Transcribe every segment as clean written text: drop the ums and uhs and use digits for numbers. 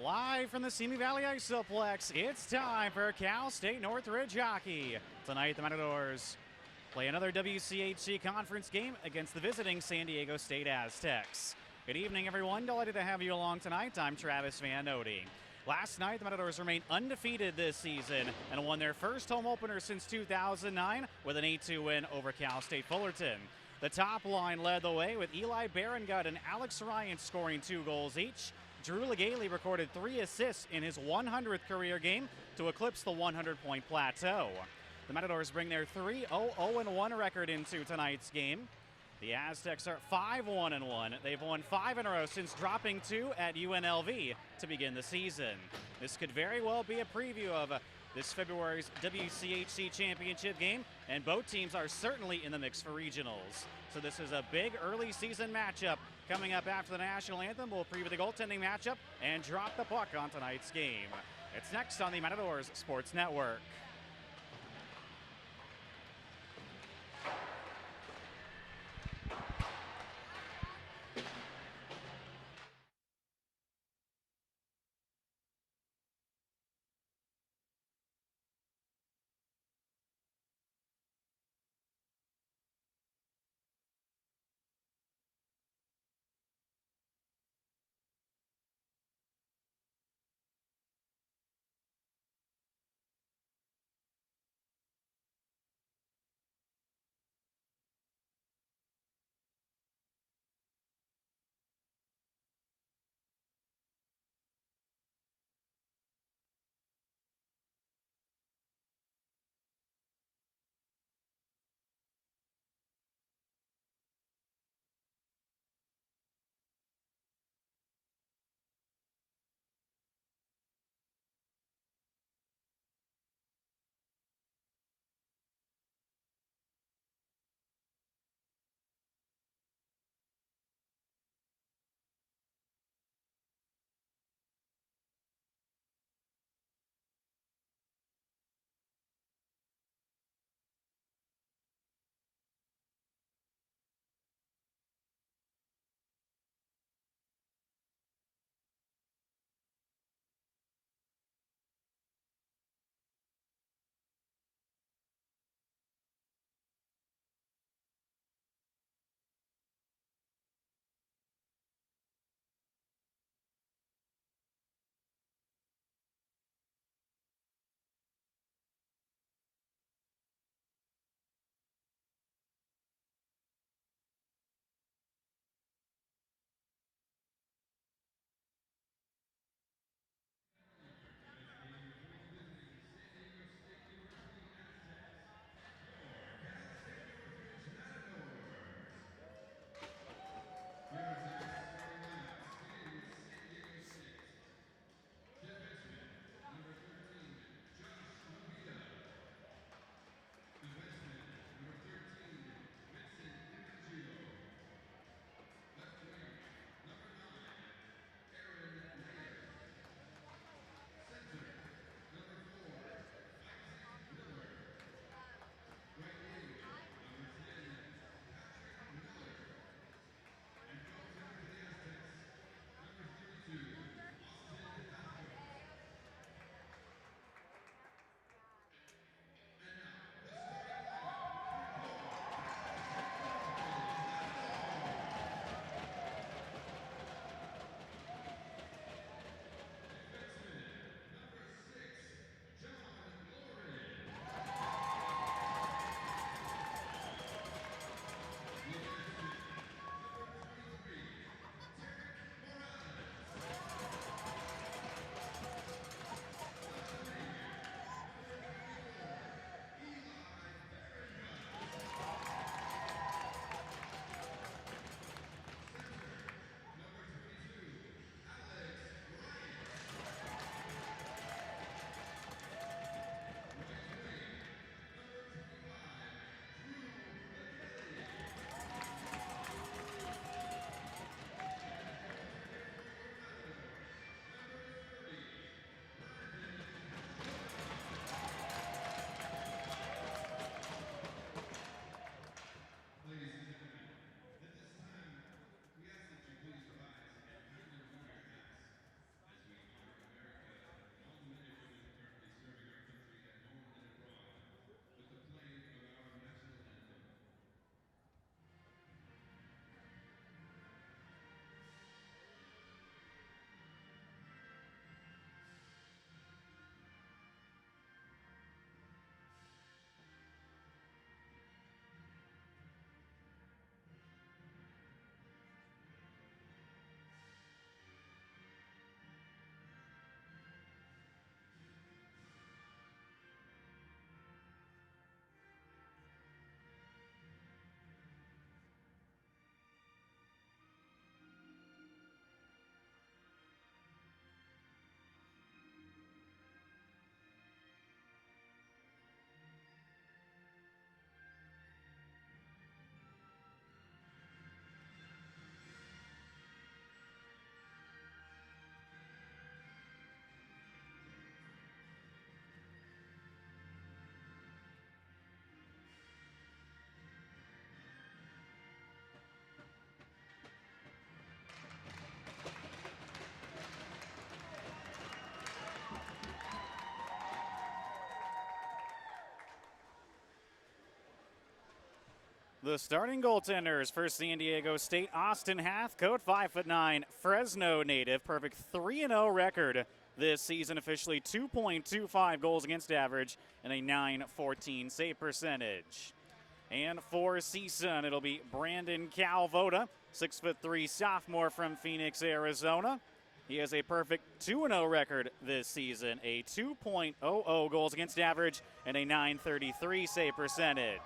Live from the Simi Valley Isoplex, it's time for Cal State Northridge hockey. Tonight, the Matadors play another WCHC conference game against the visiting San Diego State Aztecs. Good evening, everyone. Delighted to have you along tonight. I'm Travis Van Nody. Last night, the Matadors remained undefeated this season and won their first home opener since 2009 with an 8-2 win over Cal State Fullerton. The top line led the way with Eli Berengut and Alex Ryan scoring 2 goals each. Drew Legaly recorded 3 assists in his 100th career game to eclipse the 100-point plateau. The Matadors bring their 3-0-0-1 record into tonight's game. The Aztecs are 5-1-1. They've won 5 in a row since dropping 2 at UNLV to begin the season. This could very well be a preview of this February's WCHC championship game, and both teams are certainly in the mix for regionals. So this is a big early season matchup. Coming up after the national anthem, we'll preview the goaltending matchup and drop the puck on tonight's game. It's next on the Matadors Sports Network. The starting goaltenders for San Diego State: Austin Hathcote, 5'9", Fresno native, perfect 3-0 record this season, officially 2.25 goals against average and a .914 save percentage. And for CSUN, it'll be Brandon Calvoda, 6'3" sophomore from Phoenix, Arizona. He has a perfect 2-0 record this season, a 2.00 goals against average and a .933 save percentage.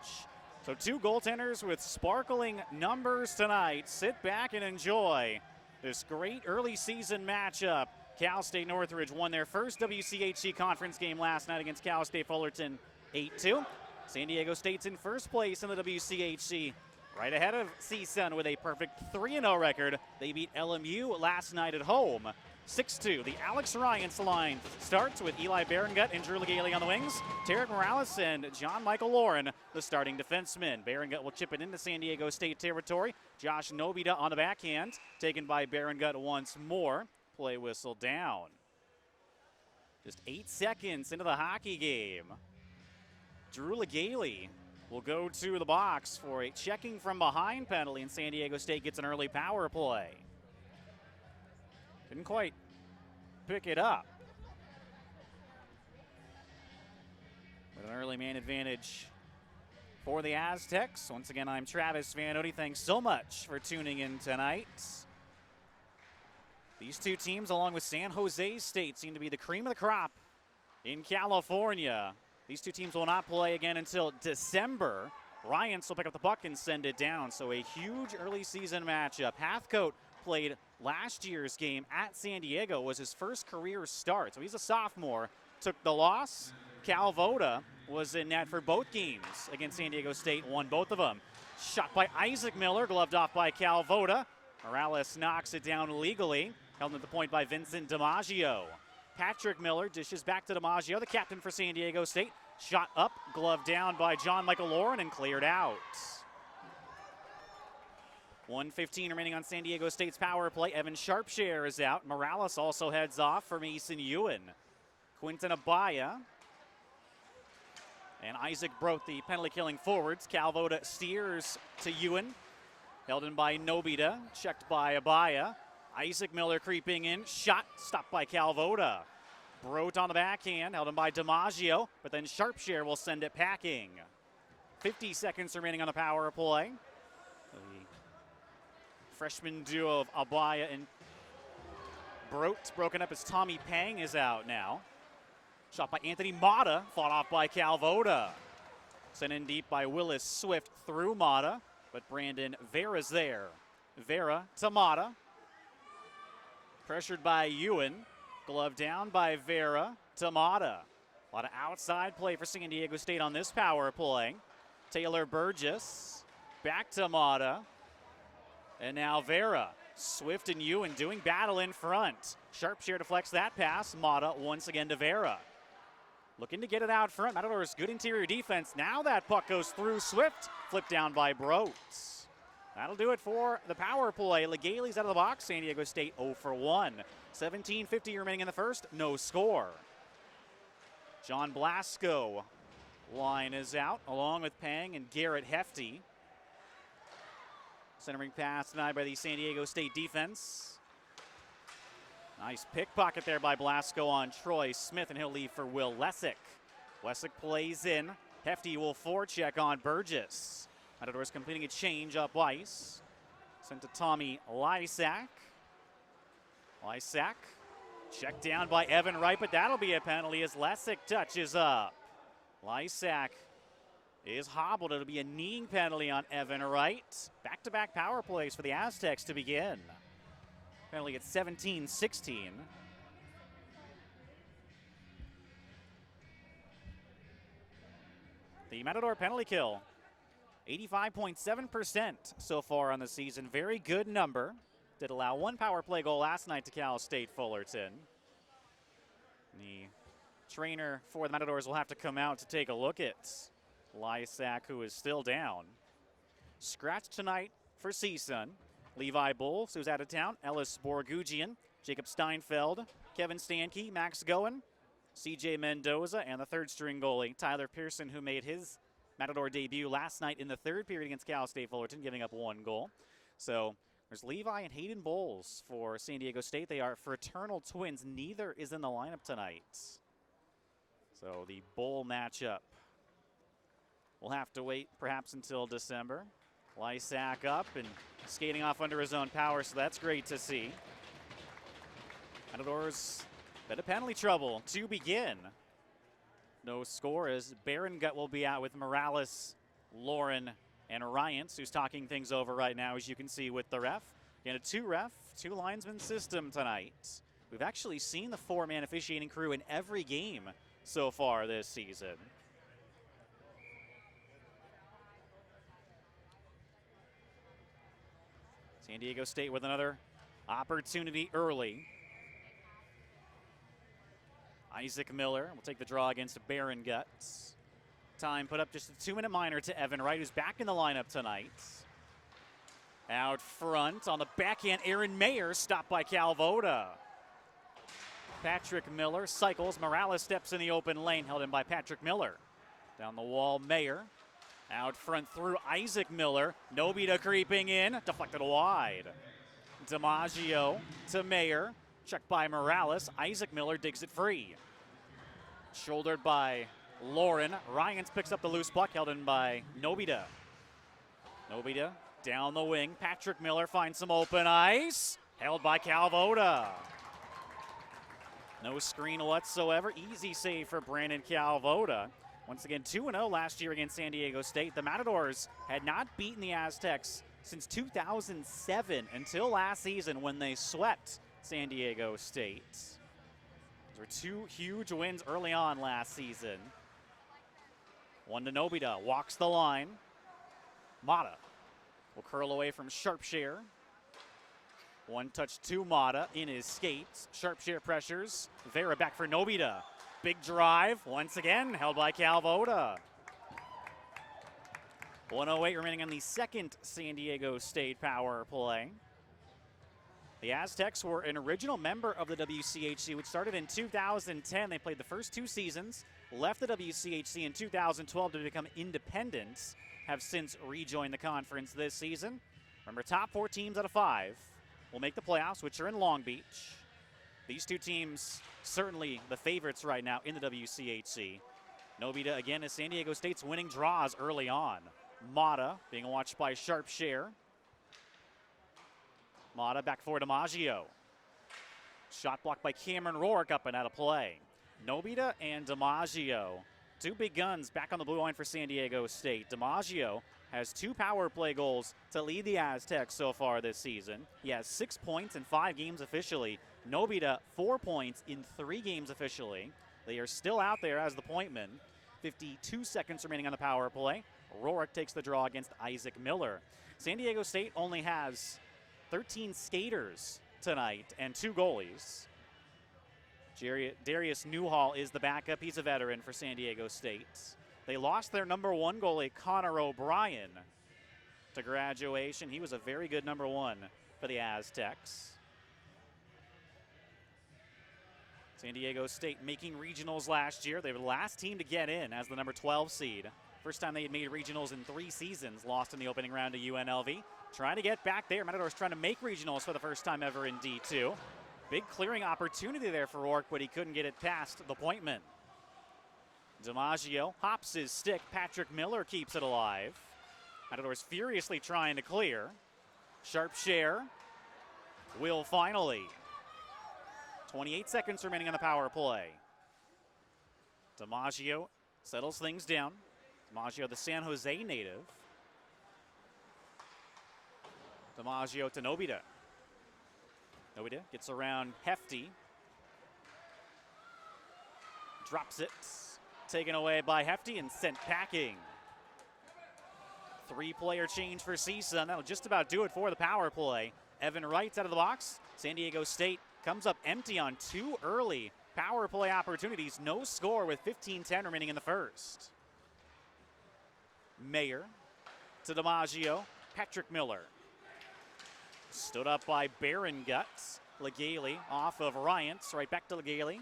So two goaltenders with sparkling numbers tonight. Sit back and enjoy this great early season matchup. Cal State Northridge won their first WCHC conference game last night against Cal State Fullerton 8-2. San Diego State's in first place in the WCHC, right ahead of CSUN with a perfect 3-0 record. They beat LMU last night at home 6-2. The Alex Ryan's line starts with Eli Berengut and Drew Legale on the wings. Tarek Morales and John Michael Lauren, the starting defensemen. Berengut will chip it into San Diego State territory. Josh Nobita on the backhand, taken by Berengut once more. Play whistle down. Just 8 seconds into the hockey game. Drew Legale will go to the box for a checking from behind penalty, and San Diego State gets an early power play. Didn't quite pick it up. But an early man advantage for the Aztecs. Once again, I'm Travis Vanotti. Thanks so much for tuning in tonight. These two teams, along with San Jose State, seem to be the cream of the crop in California. These two teams will not play again until December. Ryans will pick up the puck and send it down. So a huge early season matchup. Hathcote played last year's game at San Diego, was his first career start. So he's a sophomore. Took the loss. Calvoda was in net for both games against San Diego State, won both of them. Shot by Isaac Miller, gloved off by Calvoda. Morales knocks it down legally. Held at the point by Vincent DiMaggio. Patrick Miller dishes back to DiMaggio, the captain for San Diego State. Shot up, gloved down by John Michael Lauren and cleared out. 1:15 remaining on San Diego State's power play. Evan Sharpshare is out. Morales also heads off for Mason Ewan. Quinton Abaya and Isaac Broth, the penalty-killing forwards. Calvoda steers to Ewan. Held in by Nobita, checked by Abaya. Isaac Miller creeping in, shot, stopped by Calvoda. Broth on the backhand, held in by DiMaggio, but then Sharpshare will send it packing. 50 seconds remaining on the power play. The freshman duo of Abaya and Broth broken up as Tommy Pang is out now. Shot by Anthony Mata, fought off by Calvoda. Sent in deep by Willis Swift through Mata, but Brandon Vera's there. Vera to Mata. Pressured by Ewan. Glove down by Vera to Mata. A lot of outside play for San Diego State on this power play. Taylor Burgess back to Mata. And now Vera. Swift and Ewan doing battle in front. Sharpshare deflects that pass. Mata once again to Vera. Looking to get it out front. Matador's good interior defense. Now that puck goes through Swift. Flipped down by Broth. That'll do it for the power play. Legale's out of the box. San Diego State 0 for 1. 17:50 remaining in the first. No score. John Blasco line is out along with Pang and Garrett Hefty. Centering pass denied by the San Diego State defense. Nice pickpocket there by Blasco on Troy Smith, and he'll leave for Will Lessick. Lessick plays in. Hefty will forecheck on Burgess. Matadors completing a change up ice. Sent to Tommy Lysak. Lysak checked down by Evan Wright, but that'll be a penalty as Lessick touches up. Lysak is hobbled. It'll be a kneeing penalty on Evan Wright. Back-to-back power plays for the Aztecs to begin. Penalty at 17-16. The Matador penalty kill, 85.7% so far on the season. Very good number. Did allow one power play goal last night to Cal State Fullerton. The trainer for the Matadors will have to come out to take a look at Lysak, who is still down. Scratched tonight for CSUN. Levi Bulls, who's out of town. Ellis Borgugian, Jacob Steinfeld, Kevin Stanke, Max Goen, CJ Mendoza, and the third string goalie, Tyler Pearson, who made his Matador debut last night in the third period against Cal State Fullerton, giving up 1 goal. So there's Levi and Hayden Bowles for San Diego State. They are fraternal twins. Neither is in the lineup tonight. So the bowl matchup, we'll have to wait perhaps until December. Lysak up and skating off under his own power, so that's great to see. Matadors, bit of penalty trouble to begin. No score as Gut will be out with Morales, Lauren, and Ryans, who's talking things over right now, as you can see with the ref. Again, a two linesman system tonight. We've actually seen the 4-man officiating crew in every game so far this season. San Diego State with another opportunity early. Isaac Miller will take the draw against Guts. Time put up just a 2-minute minor to Evan Wright, who's back in the lineup tonight. Out front on the backhand, Aaron Mayer stopped by Calvoda. Patrick Miller cycles. Morales steps in the open lane, held in by Patrick Miller. Down the wall, Mayer. Out front through Isaac Miller. Nobita creeping in, deflected wide. DiMaggio to Mayer. Checked by Morales. Isaac Miller digs it free. Shouldered by Lauren. Ryans picks up the loose puck, held in by Nobita. Nobita down the wing. Patrick Miller finds some open ice. Held by Calvoda. No screen whatsoever. Easy save for Brandon Calvoda. Once again, 2-0 last year against San Diego State. The Matadors had not beaten the Aztecs since 2007 until last season when they swept San Diego State. Those were 2 huge wins early on last season. One to Nobita, walks the line. Mata will curl away from Sharpshare. One touch to Mata in his skates. Sharpshare pressures. Vera back for Nobita. Big drive, once again, held by Calvoda. 1:08 remaining on the second San Diego State power play. The Aztecs were an original member of the WCHC, which started in 2010. They played the first 2 seasons, left the WCHC in 2012 to become independent, have since rejoined the conference this season. Remember, top 4 teams out of 5 will make the playoffs, which are in Long Beach. These 2 teams certainly the favorites right now in the WCHC. Nobita again as San Diego State's winning draws early on. Mata being watched by Sharpshare. Mata back for DiMaggio. Shot blocked by Cameron Rourke, up and out of play. Nobita and DiMaggio, 2 big guns back on the blue line for San Diego State. DiMaggio has 2 power play goals to lead the Aztecs so far this season. He has 6 points in 5 games officially. Nobita, 4 points in 3 games officially. They are still out there as the pointman. 52 seconds remaining on the power play. Rourke takes the draw against Isaac Miller. San Diego State only has 13 skaters tonight and 2 goalies. Darius Newhall is the backup. He's a veteran for San Diego State. They lost their number 1 goalie, Connor O'Brien, to graduation. He was a very good number 1 for the Aztecs. San Diego State making regionals last year. They were the last team to get in as the number 12 seed. First time they had made regionals in 3 seasons, lost in the opening round to UNLV. Trying to get back there. Matadors trying to make regionals for the first time ever in D2. Big clearing opportunity there for Rourke, but he couldn't get it past the pointman. DiMaggio hops his stick. Patrick Miller keeps it alive. Matadors furiously trying to clear. Sharpshare will finally. 28 seconds remaining on the power play. DiMaggio settles things down. DiMaggio, the San Jose native. DiMaggio to Nobita. Nobita gets around Hefty. Drops it. Taken away by Hefty and sent packing. 3-player change for CSUN. That'll just about do it for the power play. Evan Wright's out of the box. San Diego State comes up empty on 2 early power play opportunities. No score with 15:10 remaining in the first. Mayer to DiMaggio. Patrick Miller. Stood up by Guts. Legale off of Ryans. Right back to Legale.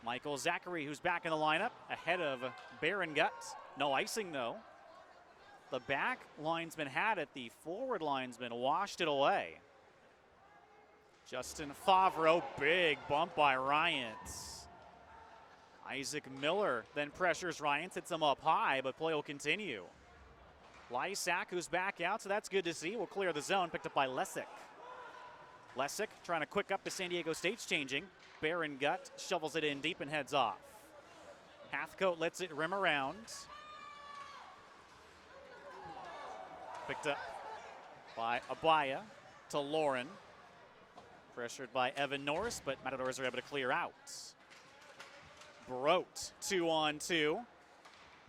Michael Zachary, who's back in the lineup, ahead of Guts. No icing, though. the back linesman had it, the forward linesman washed it away. Justin Favreau, big bump by Ryans. Isaac Miller then pressures Ryans, hits him up high, but play will continue. Lysak, who's back out, so that's good to see, will clear the zone, picked up by Lesick. Lesick trying to quick up to San Diego State's changing. Baron Gut shovels it in deep and heads off. Hathcote lets it rim around. Picked up by Abaya to Lauren. Pressured by Evan Norris, but Matadors are able to clear out. Brote, 2-on-2.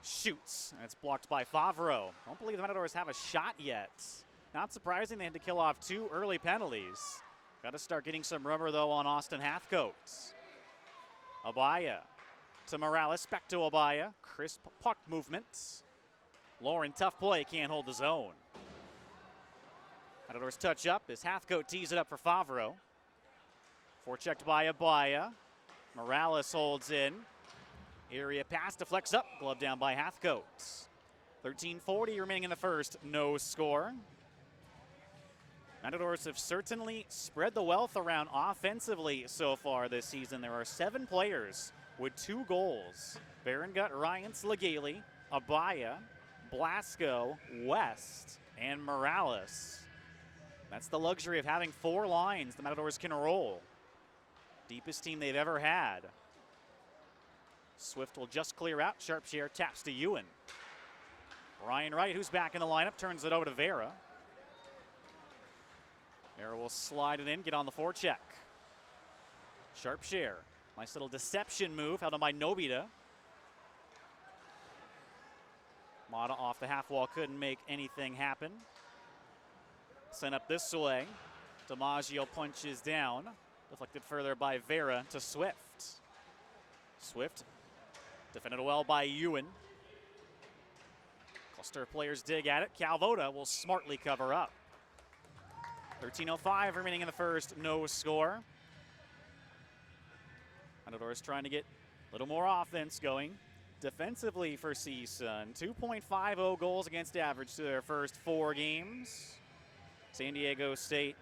Shoots, and it's blocked by Favreau. Don't believe the Matadors have a shot yet. Not surprising they had to kill off 2 early penalties. Got to start getting some rubber, though, on Austin Hathcote. Abaya to Morales, back to Abaya. Crisp puck movement. Lauren, tough play, can't hold the zone. Matadors touch up as Hathcote tees it up for Favreau. Forechecked by Abaya. Morales holds in. Area pass deflects up, glove down by Hathcote. 13:40 remaining in the first, no score. Matadors have certainly spread the wealth around offensively so far this season. There are 7 players with 2 goals. Baron Gut, Ryans, Legale, Abaya, Blasco, West, and Morales. That's the luxury of having 4 lines the Matadors can roll. Deepest team they've ever had. Swift will just clear out. Sharpshare taps to Ewan. Ryan Wright, who's back in the lineup, turns it over to Vera. Vera will slide it in, get on the forecheck. Sharpshare. Nice little deception move held on by Nobita. Mata off the half wall, couldn't make anything happen. Sent up this way. DiMaggio punches down. Deflected further by Vera to Swift. Swift defended well by Ewan. Cluster players dig at it. Calvoda will smartly cover up. 13:05 remaining in the first, no score. Matadors trying to get a little more offense going. Defensively for CSUN, 2.50 goals against average to their first 4 games. San Diego State,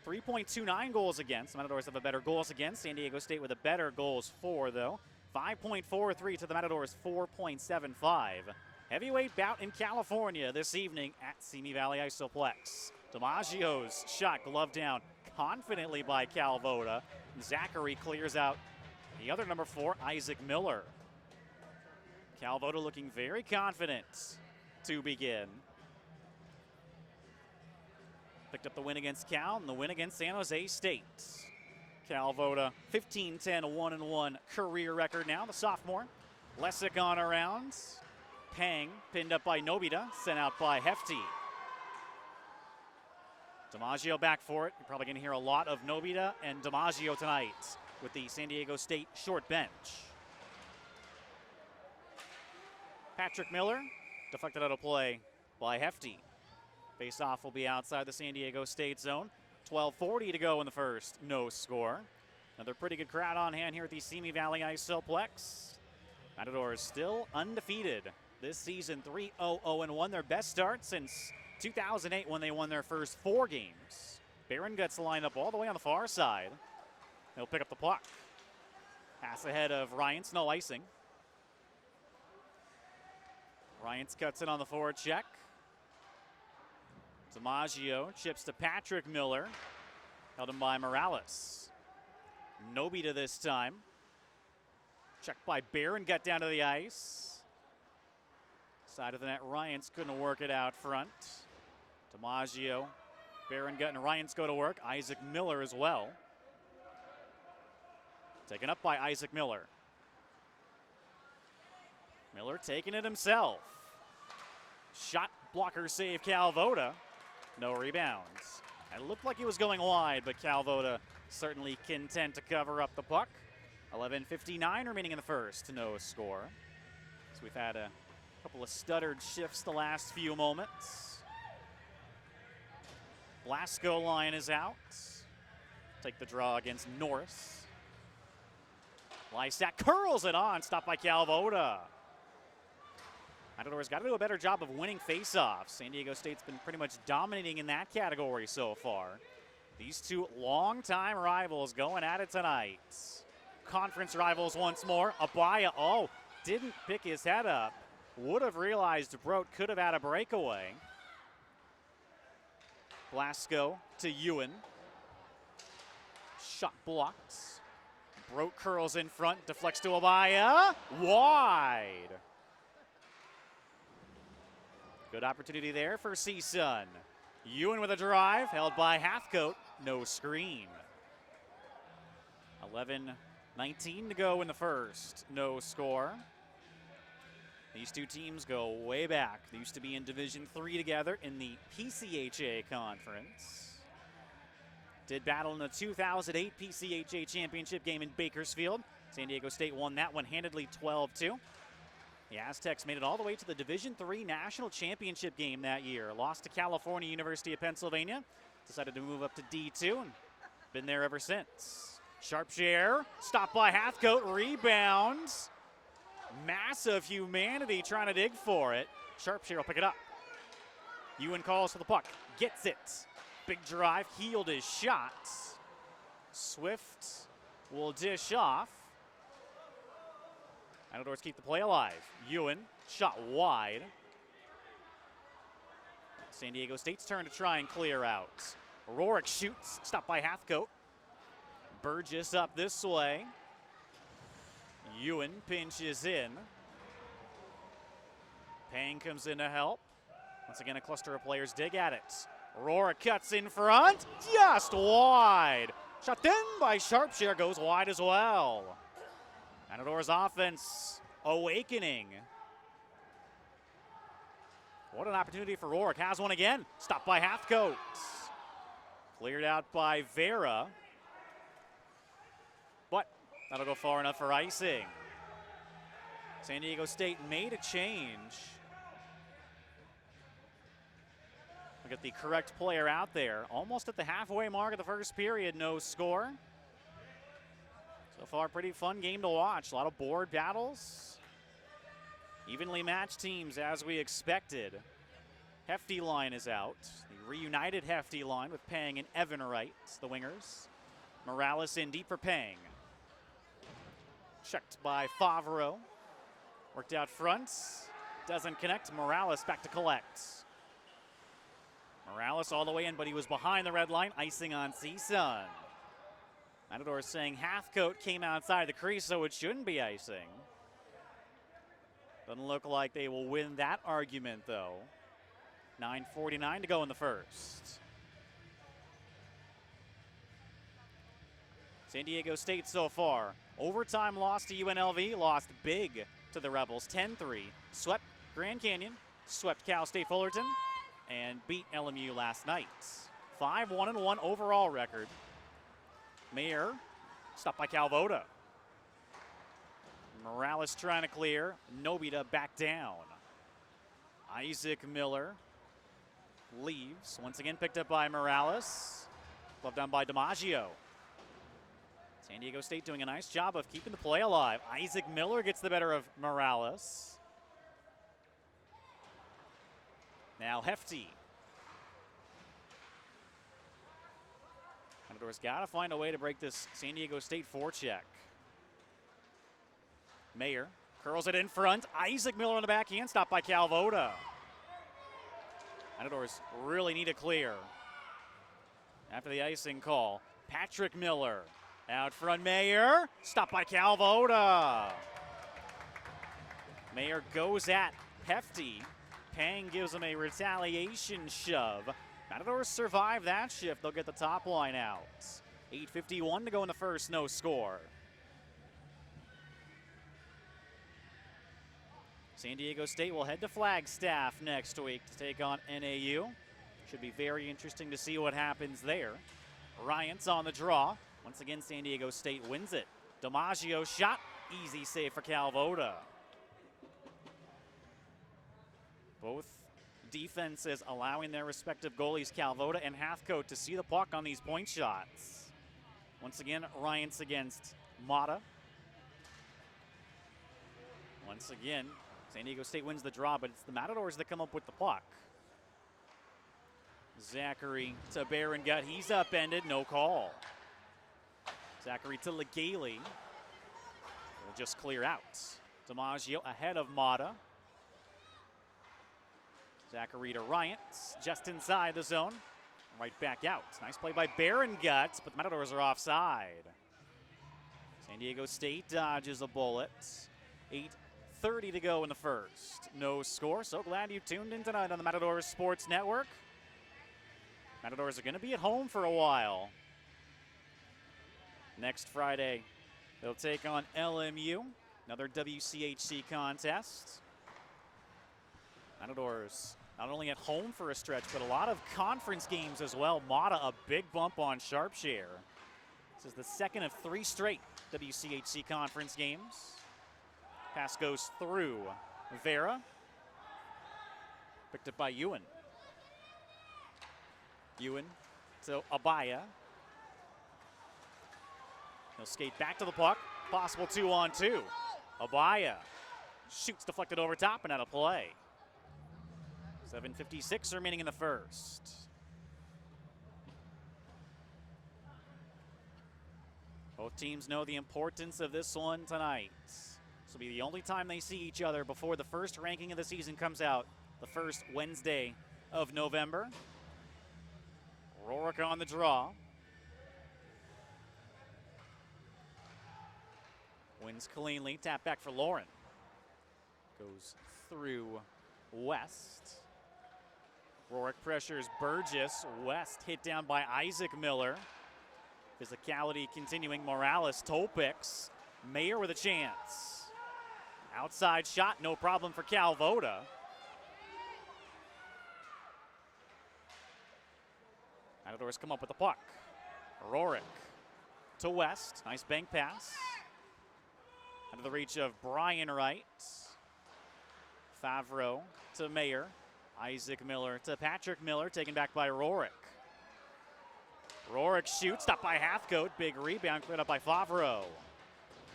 3.29 goals against. The Matadors have a better goals against. San Diego State with a better goals for, though. 5.43 to the Matadors, 4.75. Heavyweight bout in California this evening at Simi Valley Isoplex. DiMaggio's shot gloved down confidently by Calvoda. Zachary clears out the other number 4, Isaac Miller. Calvoda looking very confident to begin. Picked up the win against Cal and the win against San Jose State. Calvoda, 15-10, 1-1 career record now, the sophomore. Lesick on around. Pang pinned up by Nobita, sent out by Hefty. DiMaggio back for it. You're probably going to hear a lot of Nobita and DiMaggio tonight with the San Diego State short bench. Patrick Miller deflected out of play by Hefty. Face-off will be outside the San Diego State zone. 12:40 to go in the first, no score. Another pretty good crowd on hand here at the Simi Valley Isoplex. Matadors still undefeated this season, 3-0-1, their best start since 2008 when they won their first 4 games. Baron Guts lined up all the way on the far side. He'll pick up the puck. Pass ahead of Ryans, no icing. Ryans cuts it on the forward check. DiMaggio chips to Patrick Miller. Held him by Morales. Nobita this time. Checked by Baron, got down to the ice. Side of the net, Ryans couldn't work it out front. DiMaggio, Baron, Gut, and Ryans go to work. Isaac Miller as well. Taken up by Isaac Miller. Miller taking it himself. Shot blocker save Calvoda. No rebounds. It looked like he was going wide, but Calvoda certainly content to cover up the puck. 11:59 remaining in the first, no score. So we've had a couple of stuttered shifts the last few moments. Blasco line is out. Take the draw against Norris. Lysak curls it on, stopped by Calvoda. Matador's got to do a better job of winning faceoffs. San Diego State's been pretty much dominating in that category so far. These two longtime rivals going at it tonight. Conference rivals once more. Abaya, didn't pick his head up. Would have realized Brote could have had a breakaway. Blasco to Ewan. Shot blocked. Brote curls in front, deflects to Abaya. Wide. Good opportunity there for CSUN. Ewan with a drive, held by Hathcote. No screen. 11:19 to go in the first. No score. These two teams go way back. They used to be in Division III together in the PCHA Conference. Did battle in the 2008 PCHA Championship game in Bakersfield. San Diego State won that one handedly 12-2. The Aztecs made it all the way to the Division III National Championship game that year. Lost to California University of Pennsylvania. Decided to move up to D2 and been there ever since. Sharpshare, stopped by Hathcote, rebounds. Massive humanity trying to dig for it. Sharpshare will pick it up. Ewan calls for the puck, gets it. Big drive, healed his shot. Swift will dish off. Matadors keep the play alive. Ewan, shot wide. San Diego State's turn to try and clear out. Rorick shoots, stopped by Hathcote. Burgess up this way. Ewan pinches in. Pang comes in to help. Once again, a cluster of players dig at it. Rorick cuts in front, just wide. Shot in by Sharpshare, goes wide as well. Matadors offense awakening. What an opportunity for Rorick. Has one again. Stopped by Hathcote. Cleared out by Vera. But that'll go far enough for icing. San Diego State made a change. Look at the correct player out there. Almost at the halfway mark of the first period, no score. So far, pretty fun game to watch. A lot of board battles. Evenly matched teams as we expected. Hefty line is out. The reunited Hefty line with Pang and Evan Wright, the wingers. Morales in deep for Pang. Checked by Favreau. Worked out front. Doesn't connect. Morales back to collect. Morales all the way in, but he was behind the red line. Icing on CSUN. Matador saying Hathcote came outside the crease, so it shouldn't be icing. Doesn't look like they will win that argument, though. 9:49 to go in the first. San Diego State so far. Overtime loss to UNLV, lost big to the Rebels, 10-3. Swept Grand Canyon, swept Cal State Fullerton, and beat LMU last night. 5-1-1 overall record. Mayer, stopped by Calvoda. Morales trying to clear. Nobita back down. Isaac Miller leaves. Once again picked up by Morales. Glove down by DiMaggio. San Diego State doing a nice job of keeping the play alive. Isaac Miller gets the better of Morales. Now Hefty. Matador's got to find a way to break this San Diego State forecheck. Mayer curls it in front. Isaac Miller on the backhand, stopped by Calvoda. Matadors really need a clear. After the icing call, Patrick Miller out front. Mayer, stopped by Calvoda. Mayer goes at Hefty. Pang gives him a retaliation shove. Matadors survive that shift. They'll get the top line out. 8:51 to go in the first, no score. San Diego State will head to Flagstaff next week to take on NAU. Should be very interesting to see what happens there. Ryant's on the draw. Once again, San Diego State wins it. DiMaggio shot. Easy save for Calvoda. Both defenses allowing their respective goalies, Calvoda and Hathcote, to see the puck on these point shots. Once again, Ryant's against Mata. Once again, San Diego State wins the draw, but it's the Matadors that come up with the puck. Zachary to Berengut. He's upended, no call. Zachary to Legaly. Will just clear out. DiMaggio ahead of Mata. Zachary to Ryant, just inside the zone. Right back out. Nice play by Berengut, but the Matadors are offside. San Diego State dodges a bullet. 8:30 to go in the first. No score. So glad you tuned in tonight on the Matadors Sports Network. Matadors are going to be at home for a while. Next Friday, they'll take on LMU. Another WCHC contest. Matadors not only at home for a stretch, but a lot of conference games as well. Mata, a big bump on Sharpshare. This is the second of 3 straight WCHC conference games. Pass goes through Vera. Picked up by Ewan. Ewan to Abaya. He'll skate back to the puck. Possible 2-on-2. Abaya shoots deflected over top and out of play. 7:56 remaining in the first. Both teams know the importance of this one tonight. This will be the only time they see each other before the first ranking of the season comes out the first Wednesday of November. Rourke on the draw. Wins cleanly. Tap back for Lauren. Goes through West. Rourke pressures Burgess. West hit down by Isaac Miller. Physicality continuing. Morales toe picks. Mayer with a chance. Outside shot, no problem for Calvoda. Matadors come up with the puck. Rourke to West. Nice bank pass. Under the reach of Brian Wright. Favreau to Mayer. Isaac Miller to Patrick Miller, taken back by Rourke. Rourke shoots, stopped by Hathcote. Big rebound, cleared up by Favreau.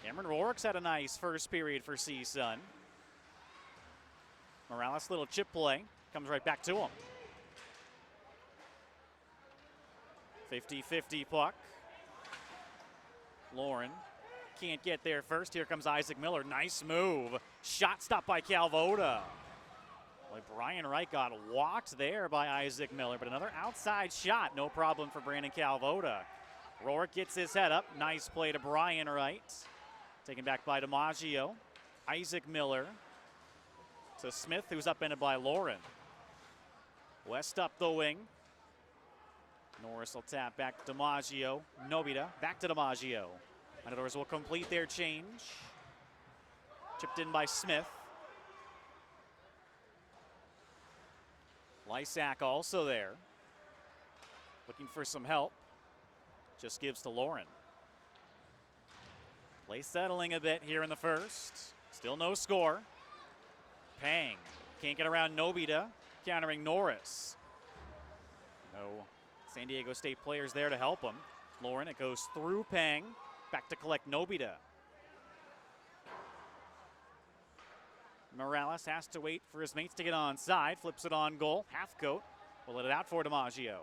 Cameron Rourke's had a nice first period for CSUN. Morales, little chip play, comes right back to him. 50-50 puck. Lauren can't get there first. Here comes Isaac Miller. Nice move. Shot stopped by Calvoda. Boy, Brian Wright got walked there by Isaac Miller, but another outside shot. No problem for Brandon Calvoda. Rourke gets his head up. Nice play to Brian Wright. Taken back by DiMaggio. Isaac Miller to Smith, who's upended by Lauren. West up the wing. Norris will tap back to DiMaggio. Nobita back to DiMaggio. Matadors will complete their change. Chipped in by Smith. Lysak also there. Looking for some help. Just gives to Lauren. Play settling a bit here in the first. Still no score. Pang can't get around Nobita. Countering Norris. No San Diego State players there to help him. Lauren, it goes through Pang. Back to collect Nobita. Morales has to wait for his mates to get onside. Flips it on goal. Hathcote will let it out for DiMaggio.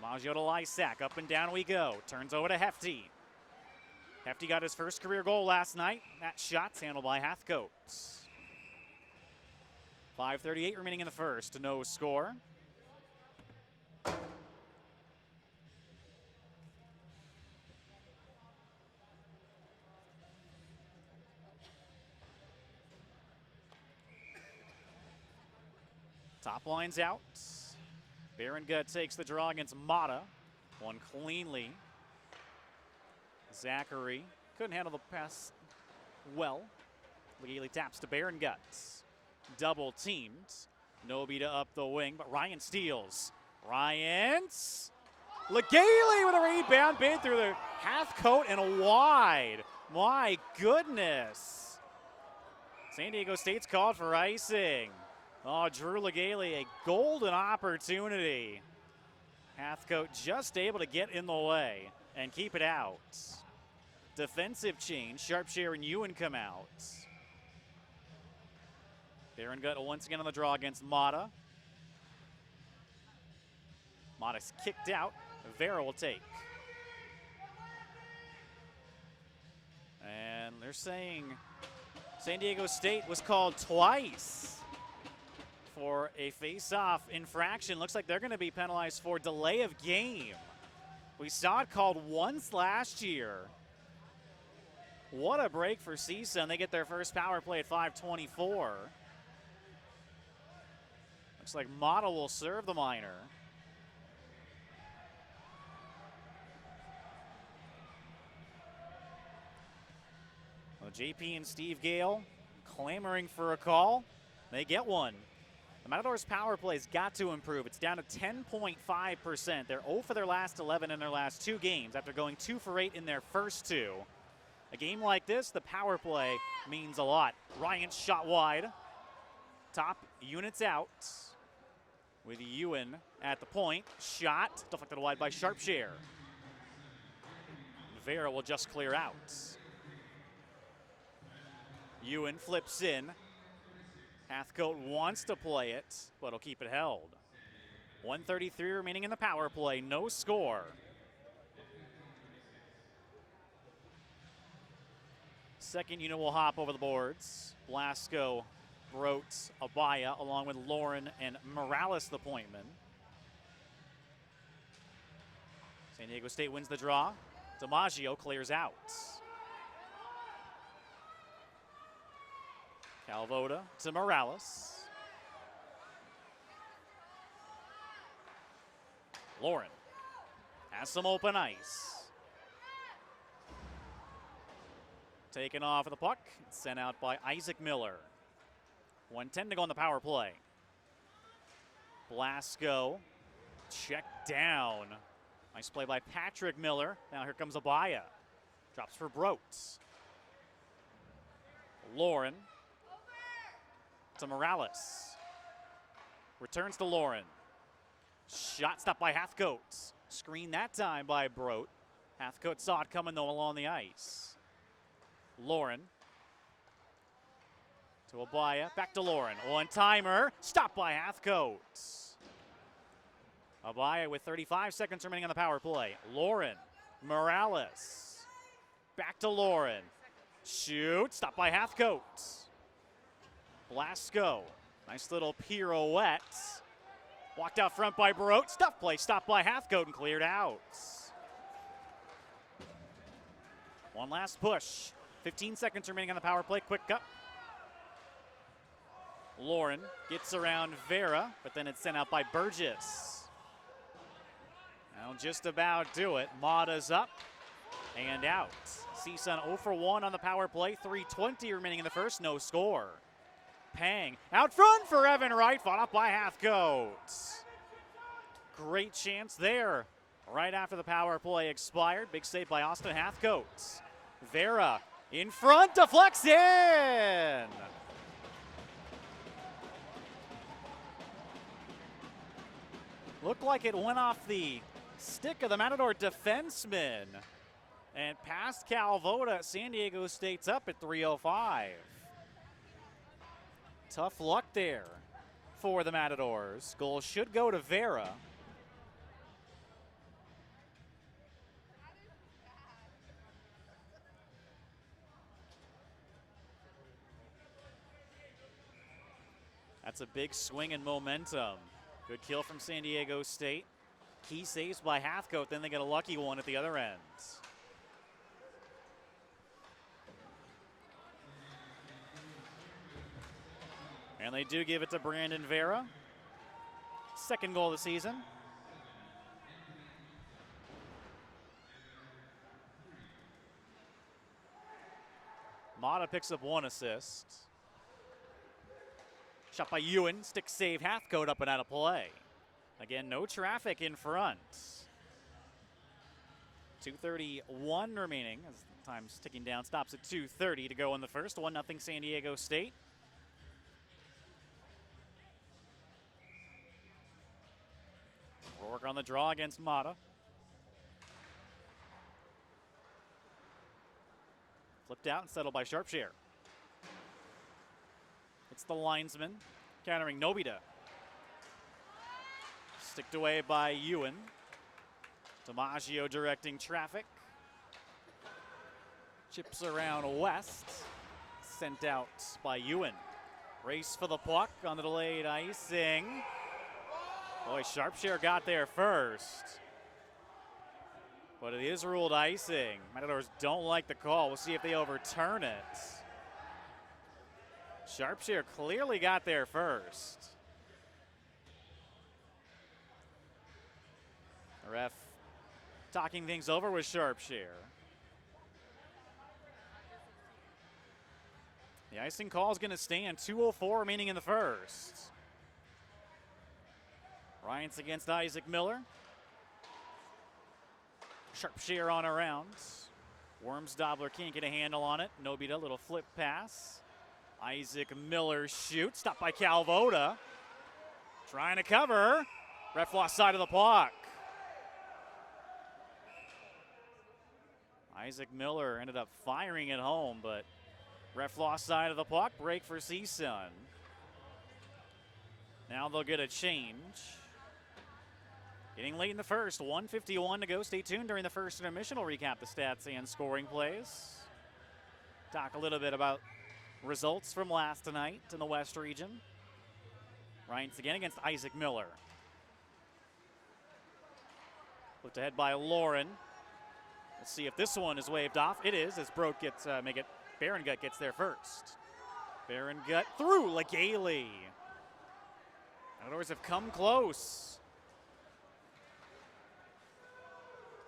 DiMaggio to Lysak. Up and down we go. Turns over to Hefty. Hefty got his first career goal last night. That shot's handled by Hathcote. 5:38 remaining in the first. No score. Top line's out. Berengut takes the draw against Mata. Won cleanly. Zachary couldn't handle the pass well. Legaly taps to Berengut. Double teamed. Nobita up the wing, but Ryan steals. Ryan's Legaly with a rebound, bid through the Hathcote and wide. My goodness. San Diego State's called for icing. Oh, Drew Legaly, a golden opportunity. Hathcote just able to get in the way and keep it out. Defensive change. Sharpshare and Ewan come out. Berengut once again on the draw against Mata. Mata's kicked out. Vera will take. And they're saying San Diego State was called twice for a face-off infraction. Looks like they're going to be penalized for delay of game. We saw it called once last year. What a break for CSUN. They get their first power play at 5:24. Looks like Mata will serve the minor. Well, JP and Steve Gale clamoring for a call. They get one. The Matadors' power play's got to improve. It's down to 10.5%. They're 0 for their last 11 in their last 2 games after going 2 for 8 in their first 2. A game like this, the power play means a lot. Ryan shot wide. Top units out with Ewan at the point. Shot deflected wide by Sharpshare. Vera will just clear out. Ewan flips in. Hathcote wants to play it, but he'll keep it held. 1:33 remaining in the power play. No score. Second unit will hop over the boards. Blasco, Brote, Abaya, along with Lauren and Morales, the pointman. San Diego State wins the draw. DiMaggio clears out. Calvoda to Morales. Lauren has some open ice. Taken off of the puck. Sent out by Isaac Miller. 1:10 to go on the power play. Blasco checked down. Nice play by Patrick Miller. Now here comes Abaya. Drops for Brote. Lauren to Morales. Returns to Lauren. Shot stopped by Hathcote. Screen that time by Brote. Hathcote saw it coming though along the ice. Lauren to Abaya. Back to Lauren. One-timer. Stopped by Hathcote. Abaya with 35 seconds remaining on the power play. Lauren. Morales. Back to Lauren. Shoot. Stopped by Hathcote. Blasco. Nice little pirouette. Walked out front by Brote. Stuff play. Stopped by Hathcote and cleared out. One last push. 15 seconds remaining on the power play. Quick up. Lauren gets around Vera, but then it's sent out by Burgess. That'll just about do it. Mata's up and out. CSUN 0 for 1 on the power play. 3:20 remaining in the first. No score. Pang out front for Evan Wright. Fought up by Hathcote. Great chance there. Right after the power play expired. Big save by Austin Hathcote. Vera in front, deflects in. Looked like it went off the stick of the Matador defenseman and past Calvoda. San Diego State's up at 3:05. Tough luck there for the Matadors. Goal should go to Vera. That's a big swing in momentum. Good kill from San Diego State. Key saves by Hathcote, then they get a lucky one at the other end. And they do give it to Brandon Vera. Second goal of the season. Mata picks up 1 assist. Shot by Ewan, stick save, Hathcote up and out of play. Again, no traffic in front. 2:31 remaining as time's ticking down. Stops at 2:30 to go in the first. 1-0 San Diego State. Rourke on the draw against Mata. Flipped out and settled by Sharpshare. It's the linesman countering Nobita. Sticked away by Ewan. DiMaggio directing traffic. Chips around West. Sent out by Ewan. Race for the puck on the delayed icing. Boy, Sharpshare got there first. But it is ruled icing. Matadors don't like the call. We'll see if they overturn it. Sharpshare clearly got there first. The ref talking things over with Sharpshare. The icing call is going to stand. 2:04 remaining in the first. Ryan's against Isaac Miller. Sharpshare on around. Wormsdobler can't get a handle on it. Nobita, little flip pass. Isaac Miller shoots. Stopped by Calvoda. Trying to cover. Ref lost side of the puck. Isaac Miller ended up firing it home, but ref lost side of the puck. Break for CSUN. Now they'll get a change. Getting late in the first, 1:51 to go. Stay tuned during the first intermission. We'll recap the stats and scoring plays. Talk a little bit about results from last night in the West region. Ryan's again against Isaac Miller. Looked ahead by Lauren. Let's see if this one is waved off. It is, as Broke gets, Barongut gets there first. Barongut through Legale. Matadors have come close.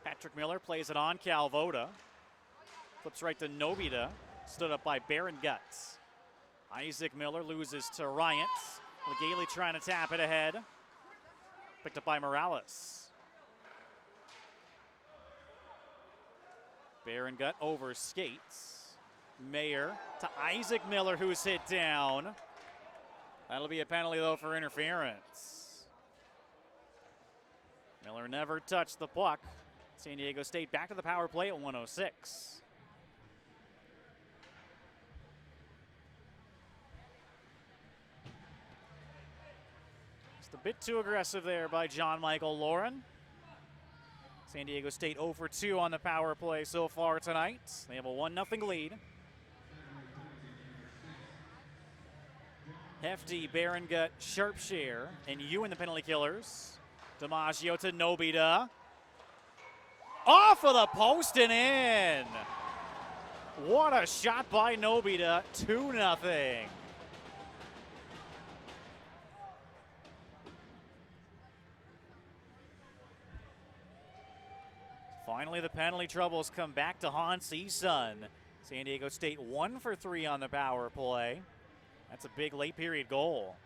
Patrick Miller plays it on Calvoda. Flips right to Nobita. Stood up by Barongut. Isaac Miller loses to Ryant. Legale trying to tap it ahead. Picked up by Morales. Barongut over skates. Mayer to Isaac Miller, who's hit down. That'll be a penalty, though, for interference. Miller never touched the puck. San Diego State back to the power play at 1:06. Just a bit too aggressive there by John Michael Lauren. San Diego State 0 for 2 on the power play so far tonight. They have a 1-0 lead. Hefty, Barongut, Sharpshare, and Ewan the penalty killers. DiMaggio to Nobita. Off of the post and in. What a shot by Nobita. 2-0. Finally, the penalty troubles come back to haunt CSUN. San Diego State 1 for 3 on the power play. That's a big late period goal.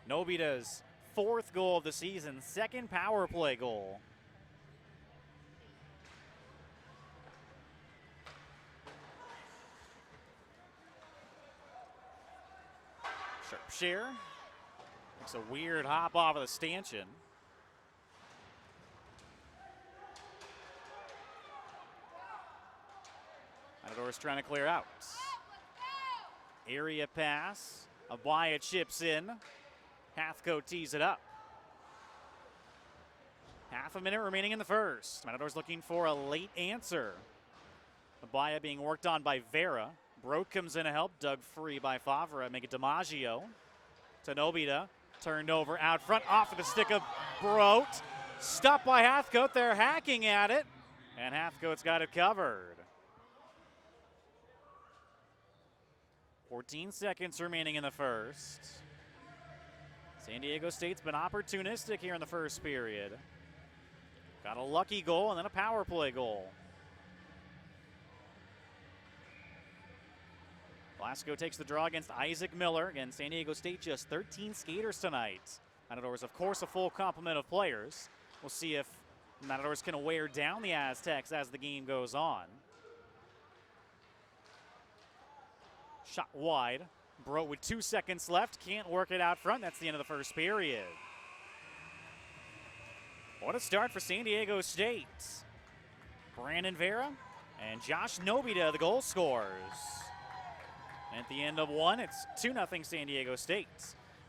Nobita's 4th goal of the season, 2nd power play goal. Sharpshare makes a weird hop off of the stanchion. Matadors trying to clear out. Area pass. Abaya chips in. Hathcote tees it up. Half a minute remaining in the first. Matadors looking for a late answer. Abaya being worked on by Vera. Broke comes in to help. Dug free by Favre. Make it DiMaggio. To Nobita. Turned over out front. Off of the stick of Brote. Stopped by Hathcote. They're hacking at it. And Hathcote's got it covered. 14 seconds remaining in the first. San Diego State's been opportunistic here in the first period. Got a lucky goal and then a power play goal. Glasgow takes the draw against Isaac Miller. Again, San Diego State just 13 skaters tonight. Matadors, of course, a full complement of players. We'll see if Matadors can wear down the Aztecs as the game goes on. Shot wide. Bro with 2 seconds left. Can't work it out front. That's the end of the first period. What a start for San Diego State. Brandon Vera and Josh Nobita, the goal scorers. At the end of one, it's 2-0 San Diego State.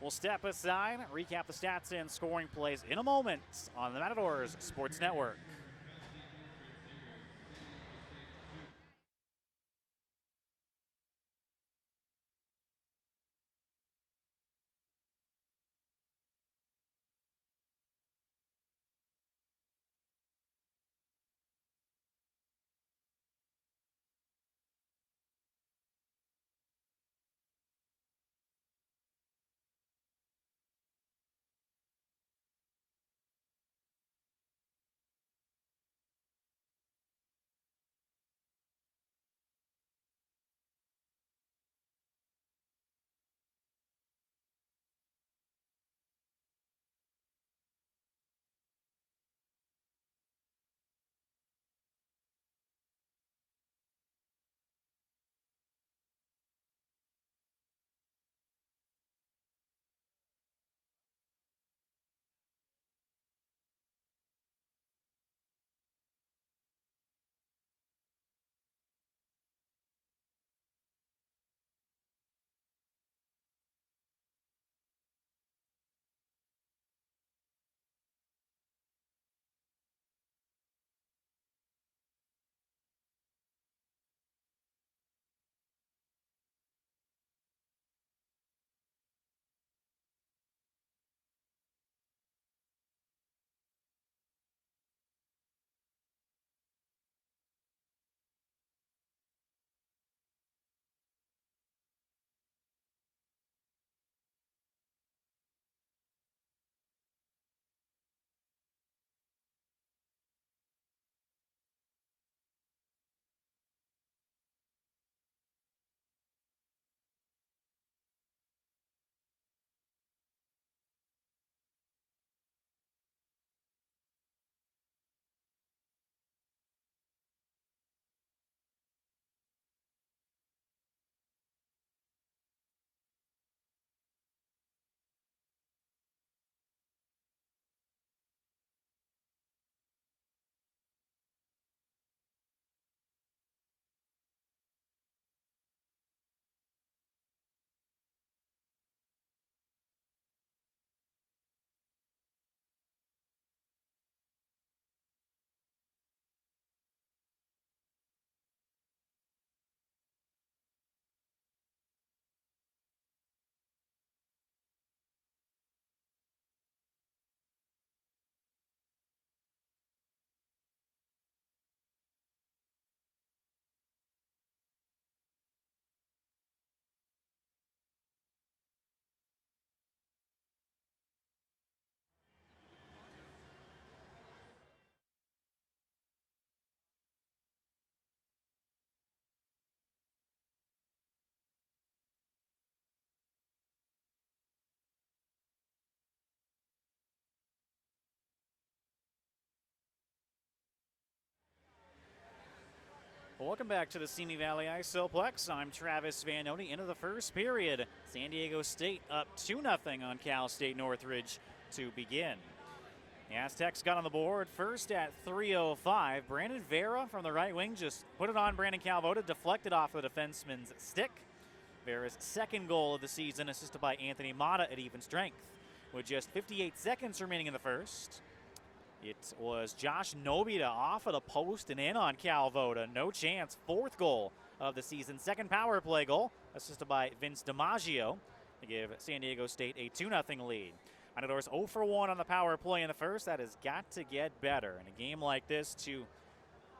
We'll step aside, recap the stats and scoring plays in a moment on the Matadors Sports Network. Welcome back to the Simi Valley Isoplex. I'm Travis Vanoni. Into the first period, San Diego State up 2-0 on Cal State Northridge to begin. The Aztecs got on the board first at 3:05. Brandon Vera from the right wing just put it on Brandon Calvoda, deflected off the defenseman's stick. Vera's second goal of the season, assisted by Anthony Mata at even strength. With just 58 seconds remaining in the first, it was Josh Nobita off of the post and in on Calvoda. No chance. Fourth goal of the season. Second power play goal, assisted by Vince DiMaggio to give San Diego State a 2-0 lead. Matadors 0 for 1 on the power play in the first. That has got to get better. In a game like this, two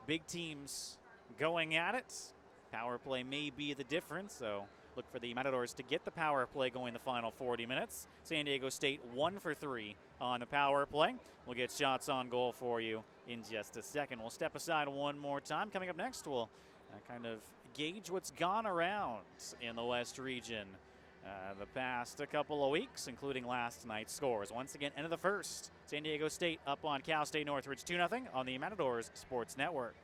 big teams going at it. Power play may be the difference, so look for the Matadors to get the power play going the final 40 minutes. San Diego State 1 for 3 on the power play. We'll get shots on goal for you in just a second. We'll step aside one more time. Coming up next, we'll kind of gauge what's gone around in the West region the past couple of weeks, including last night's scores. Once again, end of the first. San Diego State up on Cal State Northridge 2-0 on the Matadors Sports Network.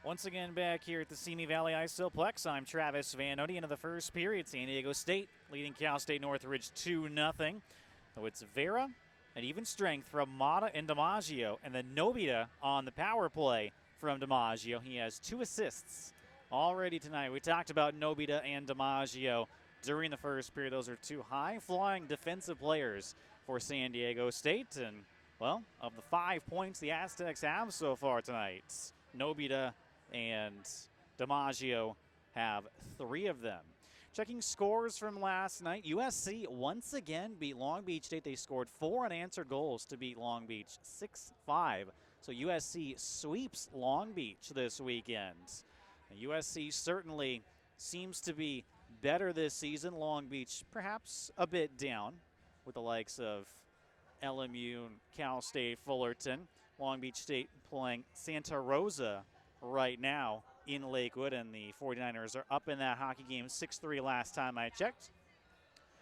Once again back here at the Simi Valley Isoplex, I'm Travis Van Odi. Into the first period, San Diego State leading Cal State Northridge 2-0. So it's Vera at even strength from Mata and DiMaggio, and then Nobita on the power play from DiMaggio. He has 2 assists already tonight. We talked about Nobita and DiMaggio during the first period. Those are 2 high-flying defensive players for San Diego State. And, well, of the 5 points the Aztecs have so far tonight, Nobita and DiMaggio have 3 of them. Checking scores from last night, USC once again beat Long Beach State. They scored 4 unanswered goals to beat Long Beach 6-5. So USC sweeps Long Beach this weekend. And USC certainly seems to be better this season. Long Beach perhaps a bit down with the likes of LMU and Cal State Fullerton. Long Beach State playing Santa Rosa right now in Lakewood, and the 49ers are up in that hockey game 6-3 last time I checked.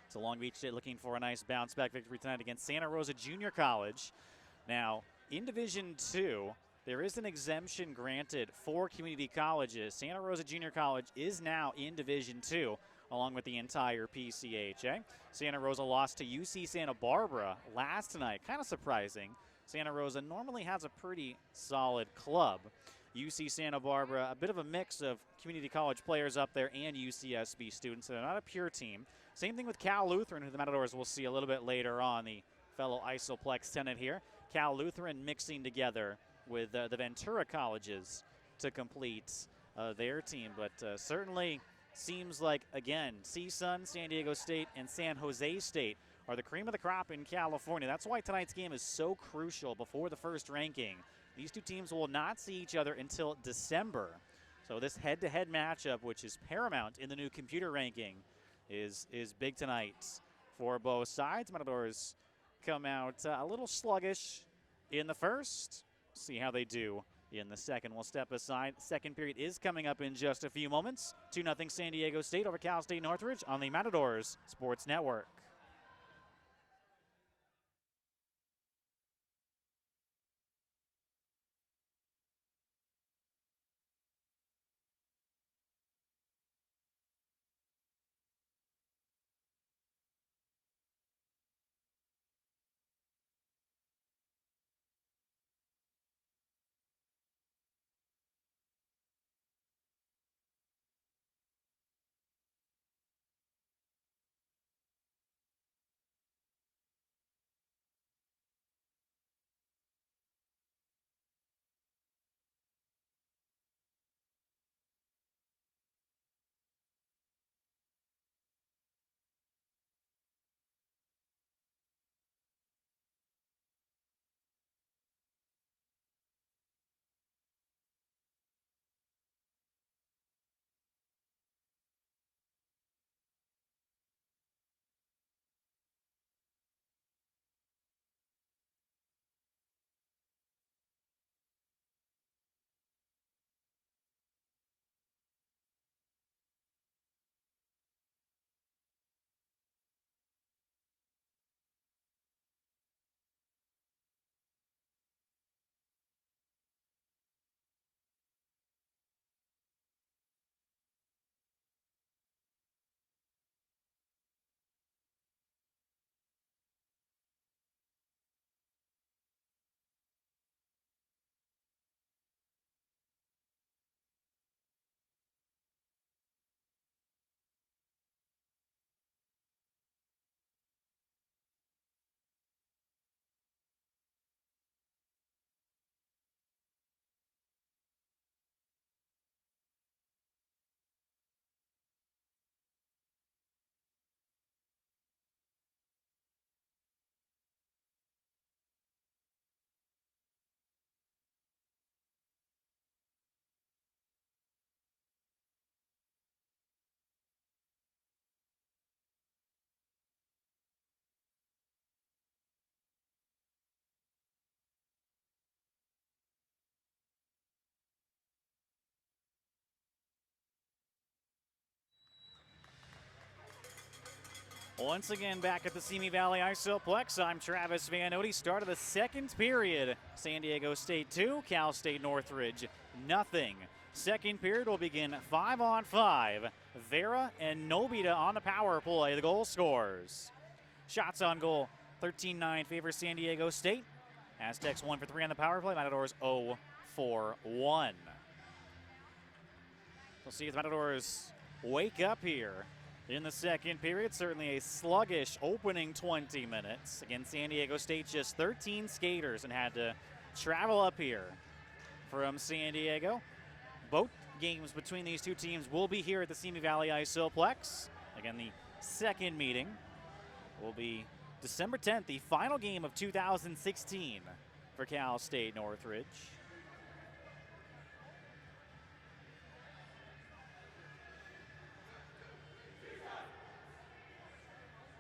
So Long Beach State looking for a nice bounce-back victory tonight against Santa Rosa Junior College. Now, in Division II, there is an exemption granted for community colleges. Santa Rosa Junior College is now in Division II, along with the entire PCHA. Santa Rosa lost to UC Santa Barbara last night. Kind of surprising. Santa Rosa normally has a pretty solid club. UC Santa Barbara, a bit of a mix of community college players up there and UCSB students, so they're not a pure team. Same thing with Cal Lutheran, who the Matadors will see a little bit later on, the fellow Isoplex tenant here. Cal Lutheran mixing together with the Ventura colleges to complete their team, but certainly seems like, again, CSUN, San Diego State, and San Jose State are the cream of the crop in California. That's why tonight's game is so crucial before the first ranking. These 2 teams will not see each other until December. So this head-to-head matchup, which is paramount in the new computer ranking, is big tonight for both sides. Matadors come out a little sluggish in the first. See how they do in the second. We'll step aside. Second period is coming up in just a few moments. 2-0 San Diego State over Cal State Northridge on the Matadors Sports Network. Once again, back at the Simi Valley Isoplex, I'm Travis Van Odi. Start of the second period. San Diego State 2, Cal State Northridge nothing. Second period will begin 5-on-5. Vera and Nobita on the power play, the goal scorers. Shots on goal, 13-9 favor San Diego State. Aztecs 1 for 3 on the power play. Matadors 0 for 1. We'll see if the Matadors wake up here in the second period. Certainly a sluggish opening 20 minutes. Again, San Diego State just 13 skaters and had to travel up here from San Diego. Both games between these two teams will be here at the Simi Valley Isoplex. Again, the second meeting will be December 10th, the final game of 2016 for Cal State Northridge.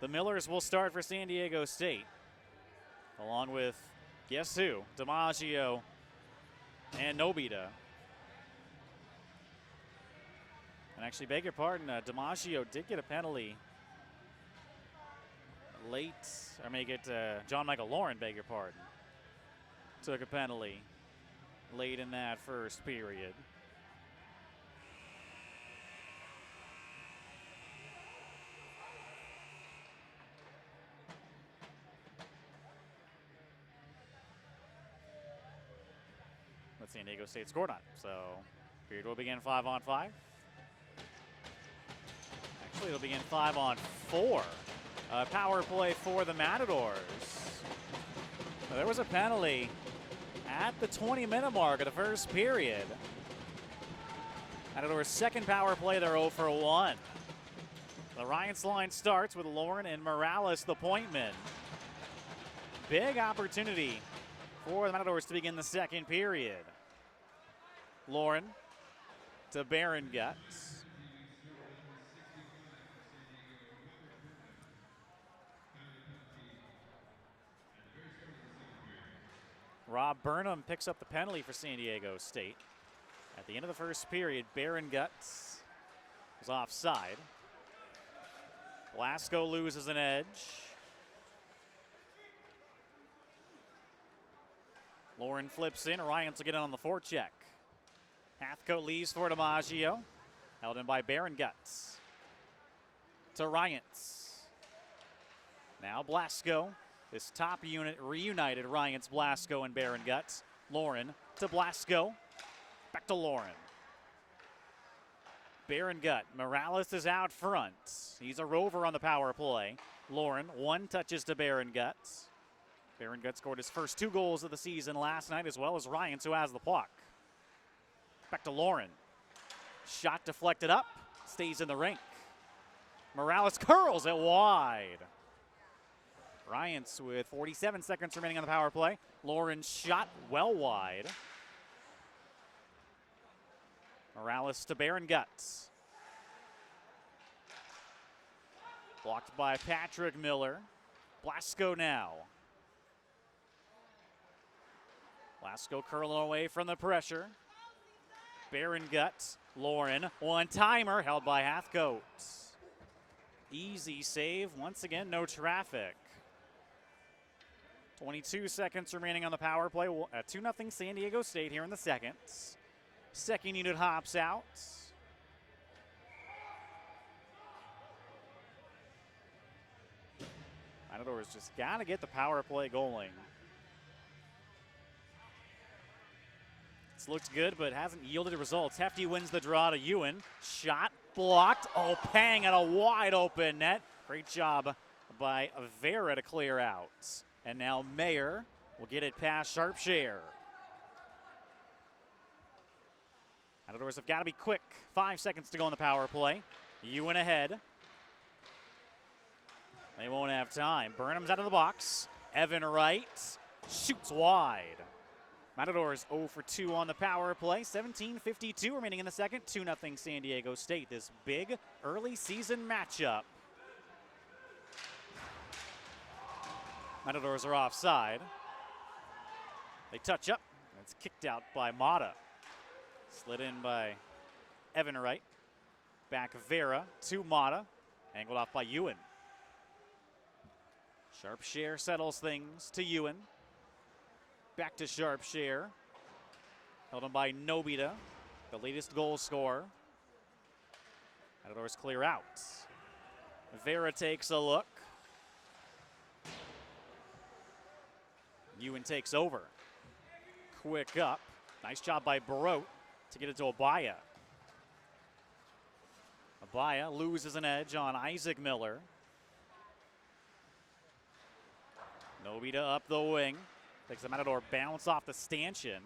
The Millers will start for San Diego State, along with, guess who? DiMaggio and Nobita. And actually, beg your pardon, DiMaggio did get a penalty late, or make it John Michael Lauren, beg your pardon, took a penalty late in that first period. But San Diego State scored on, so period will begin 5-on-5. Actually, it'll begin 5-on-4. Power play for the Matadors. So there was a penalty at the 20-minute mark of the first period. Matadors' second power play, they're 0 for 1. The Ryans line starts with Lauren and Morales, the point men. Big opportunity for the Matadors to begin the second period. Lauren to Baron Guts. Rob Burnham picks up the penalty for San Diego State. At the end of the first period, Baron Guts was offside. Blasco loses an edge. Lauren flips in. Ryans will get in on the forecheck. Hathcote leaves for DiMaggio. Held in by Baron Guts. To Ryans. Now Blasco. This top unit reunited. Ryans, Blasco, and Baron Guts. Lauren to Blasco. Back to Lauren. Baron Gut. Morales is out front. He's a rover on the power play. Lauren, one touches to Baron Guts. Baron Guts scored his first 2 goals of the season last night, as well as Ryans, who has the puck. Back to Lauren. Shot deflected up. Stays in the rink. Morales curls it wide. Ryans with 47 seconds remaining on the power play. Lauren shot well wide. Morales to Baron Guts. Blocked by Patrick Miller. Blasco now. Blasco curling away from the pressure. Baron Guts. Lauren, one-timer held by Hathcote. Easy save. Once again, no traffic. 22 seconds remaining on the power play. 2-0 San Diego State here in the second. Second unit hops out. Matadors just got to get the power play going. This looks good, but hasn't yielded results. Hefty wins the draw to Ewan. Shot blocked. Oh, Pang at a wide open net. Great job by Vera to clear out. And now Mayer will get it past Sharpshare. Matadors have got to be quick. 5 seconds to go on the power play. Ewan ahead. They won't have time. Burnham's out of the box. Evan Wright shoots wide. Matadors 0 for 2 on the power play. 17:52 remaining in the second. 2-0 San Diego State. This big early season matchup. Matadors are offside. They touch up. It's kicked out by Mata. Slid in by Evan Wright. Back Vera to Mata. Angled off by Ewan. Sharpshare settles things to Ewan. Back to Sharpshare. Held on by Nobita. the latest goal scorer. Matadors clear out. Vera takes a look. Ewan takes over. Quick up. Nice job by Brote to get it to Abaya. Abaya loses an edge on Isaac Miller. Nobita up the wing. Takes the Matador bounce off the stanchion.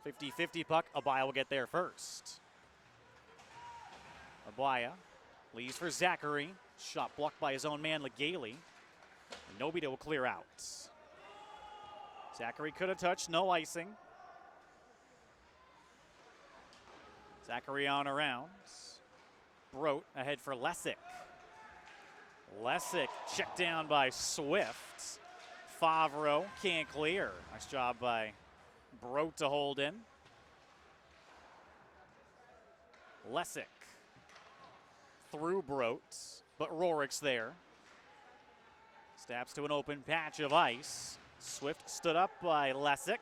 50-50 puck. Abaya will get there first. Abaya leaves for Zachary. Shot blocked by his own man, Legaly. Nobita will clear out. Zachary could have touched, no icing. Zachary on around. Brote ahead for Lessick. Lessick checked down by Swift. Favreau can't clear. Nice job by Brote to hold in. Lessick through Brote, but Rorick's there. Stabs to an open patch of ice. Swift stood up by Lessick.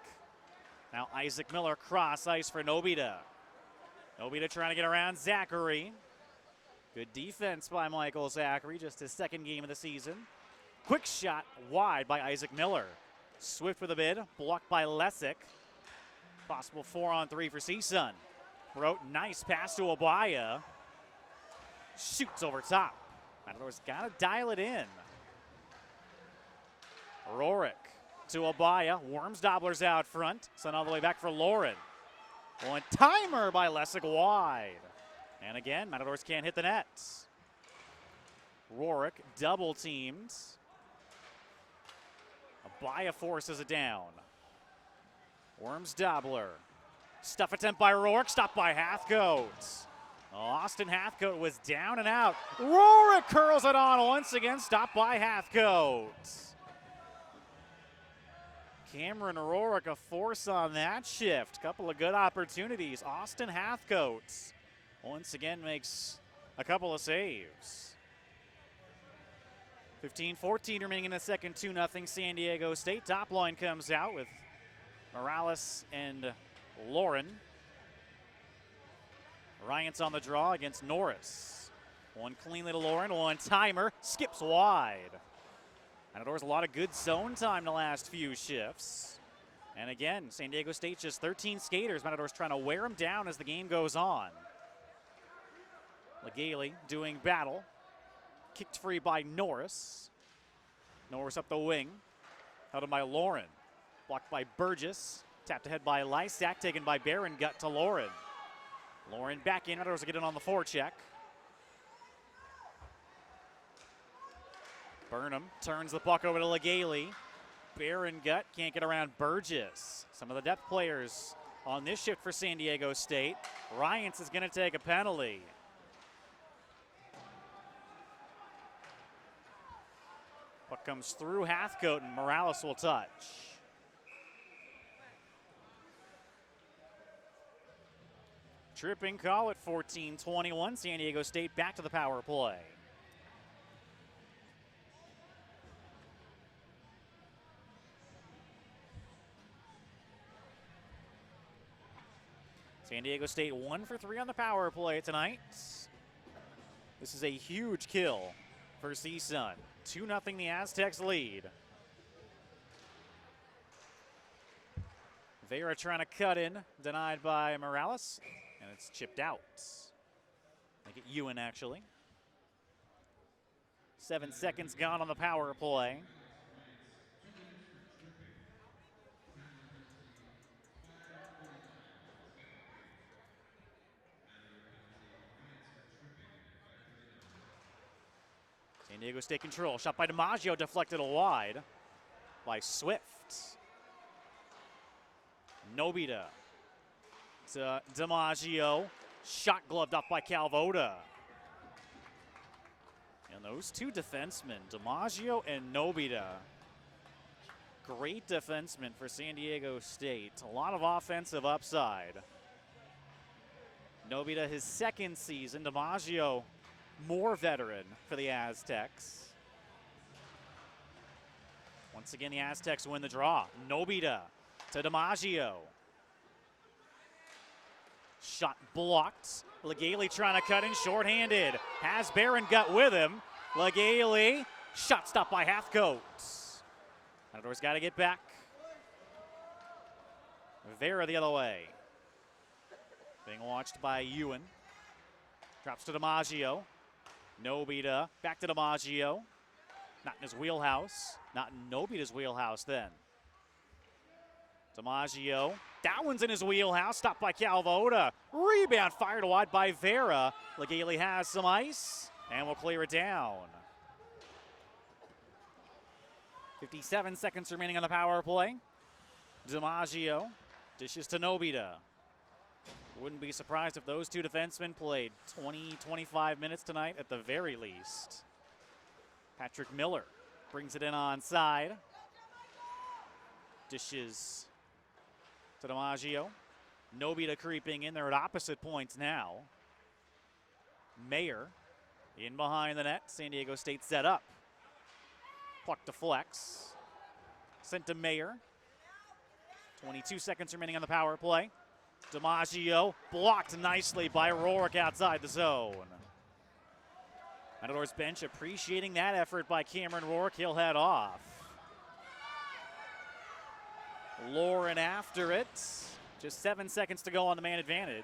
Now Isaac Miller cross ice for Nobita. Nobita trying to get around Zachary. Good defense by Michael Zachary, just his second game of the season. Quick shot wide by Isaac Miller. Swift with a bid, blocked by Lessick. Possible 4-on-3 for CSUN. Brote, nice pass to Abaya. Shoots over top. Matador's got to dial it in. Rorick to Abaya. Worms Dobblers out front. Sent all the way back for Lauren. One timer by Lessick wide. And again, Matadors can't hit the net. Rorick double teamed. Abaya forces it down. Worms Dobbler. Stuff attempt by Rorick, stopped by Hathcote. Austin Hathcote was down and out. Rorick curls it on once again, stopped by Hathcote. Cameron Rorick a force on that shift. Couple of good opportunities. Austin Hathcote once again makes a couple of saves. 15-14 remaining in the second, 2-0 San Diego State. Top line comes out with Morales and Lauren. Ryan's on the draw against Norris. One cleanly to Lauren, one timer, skips wide. Matadors a lot of good zone time the last few shifts. And again, San Diego State just 13 skaters. Matadors trying to wear them down as the game goes on. Legaly doing battle. Kicked free by Norris. Norris up the wing. Held him by Lauren. Blocked by Burgess. Tapped ahead by Lysak. Taken by Barron. Gut to Lauren. Lauren back in. Matadors will get in on the forecheck. Burnham turns the puck over to Legaly. Barron Gut can't get around Burgess. Some of the depth players on this shift for San Diego State. Ryans is going to take a penalty. Puck comes through Hathcote and Morales will touch. Tripping call at 14-21. San Diego State back to the power play. San Diego State 1 for 3 on the power play tonight. This is a huge kill for CSUN. 2-0 the Aztecs lead. Vera trying to cut in, denied by Morales, and it's chipped out. Make it Ewan, actually. 7 seconds gone on the power play. San Diego State control. Shot by DiMaggio, deflected wide by Swift. Nobita to DiMaggio. Shot gloved up by Calvoda. And those two defensemen, DiMaggio and Nobita. Great defensemen for San Diego State. A lot of offensive upside. Nobita his second season. DiMaggio more veteran for the Aztecs. Once again, the Aztecs win the draw. Nobita to DiMaggio. Shot blocked. Legale trying to cut in shorthanded. Has Gut with him. Legale, shot stopped by Hathcote. Matador's got to get back. Vera the other way. Being watched by Ewan. Drops to DiMaggio. Nobita back to DiMaggio. Not in his wheelhouse. Not in Nobita's wheelhouse then. DiMaggio. That one's in his wheelhouse. Stopped by Calvoda. Rebound fired wide by Vera. Legale has some ice and will clear it down. 57 seconds remaining on the power play. DiMaggio dishes to Nobita. Wouldn't be surprised if those two defensemen played 20-25 minutes tonight at the very least. Patrick Miller brings it in on side. Dishes to DiMaggio. Nobita creeping in there at opposite points now. Mayer in behind the net. San Diego State set up. Puck to flex. Sent to Mayer. 22 seconds remaining on the power play. DiMaggio blocked nicely by Rourke outside the zone. Matador's bench appreciating that effort by Cameron Rourke. He'll head off. Lauren after it. Just 7 seconds to go on the man advantage.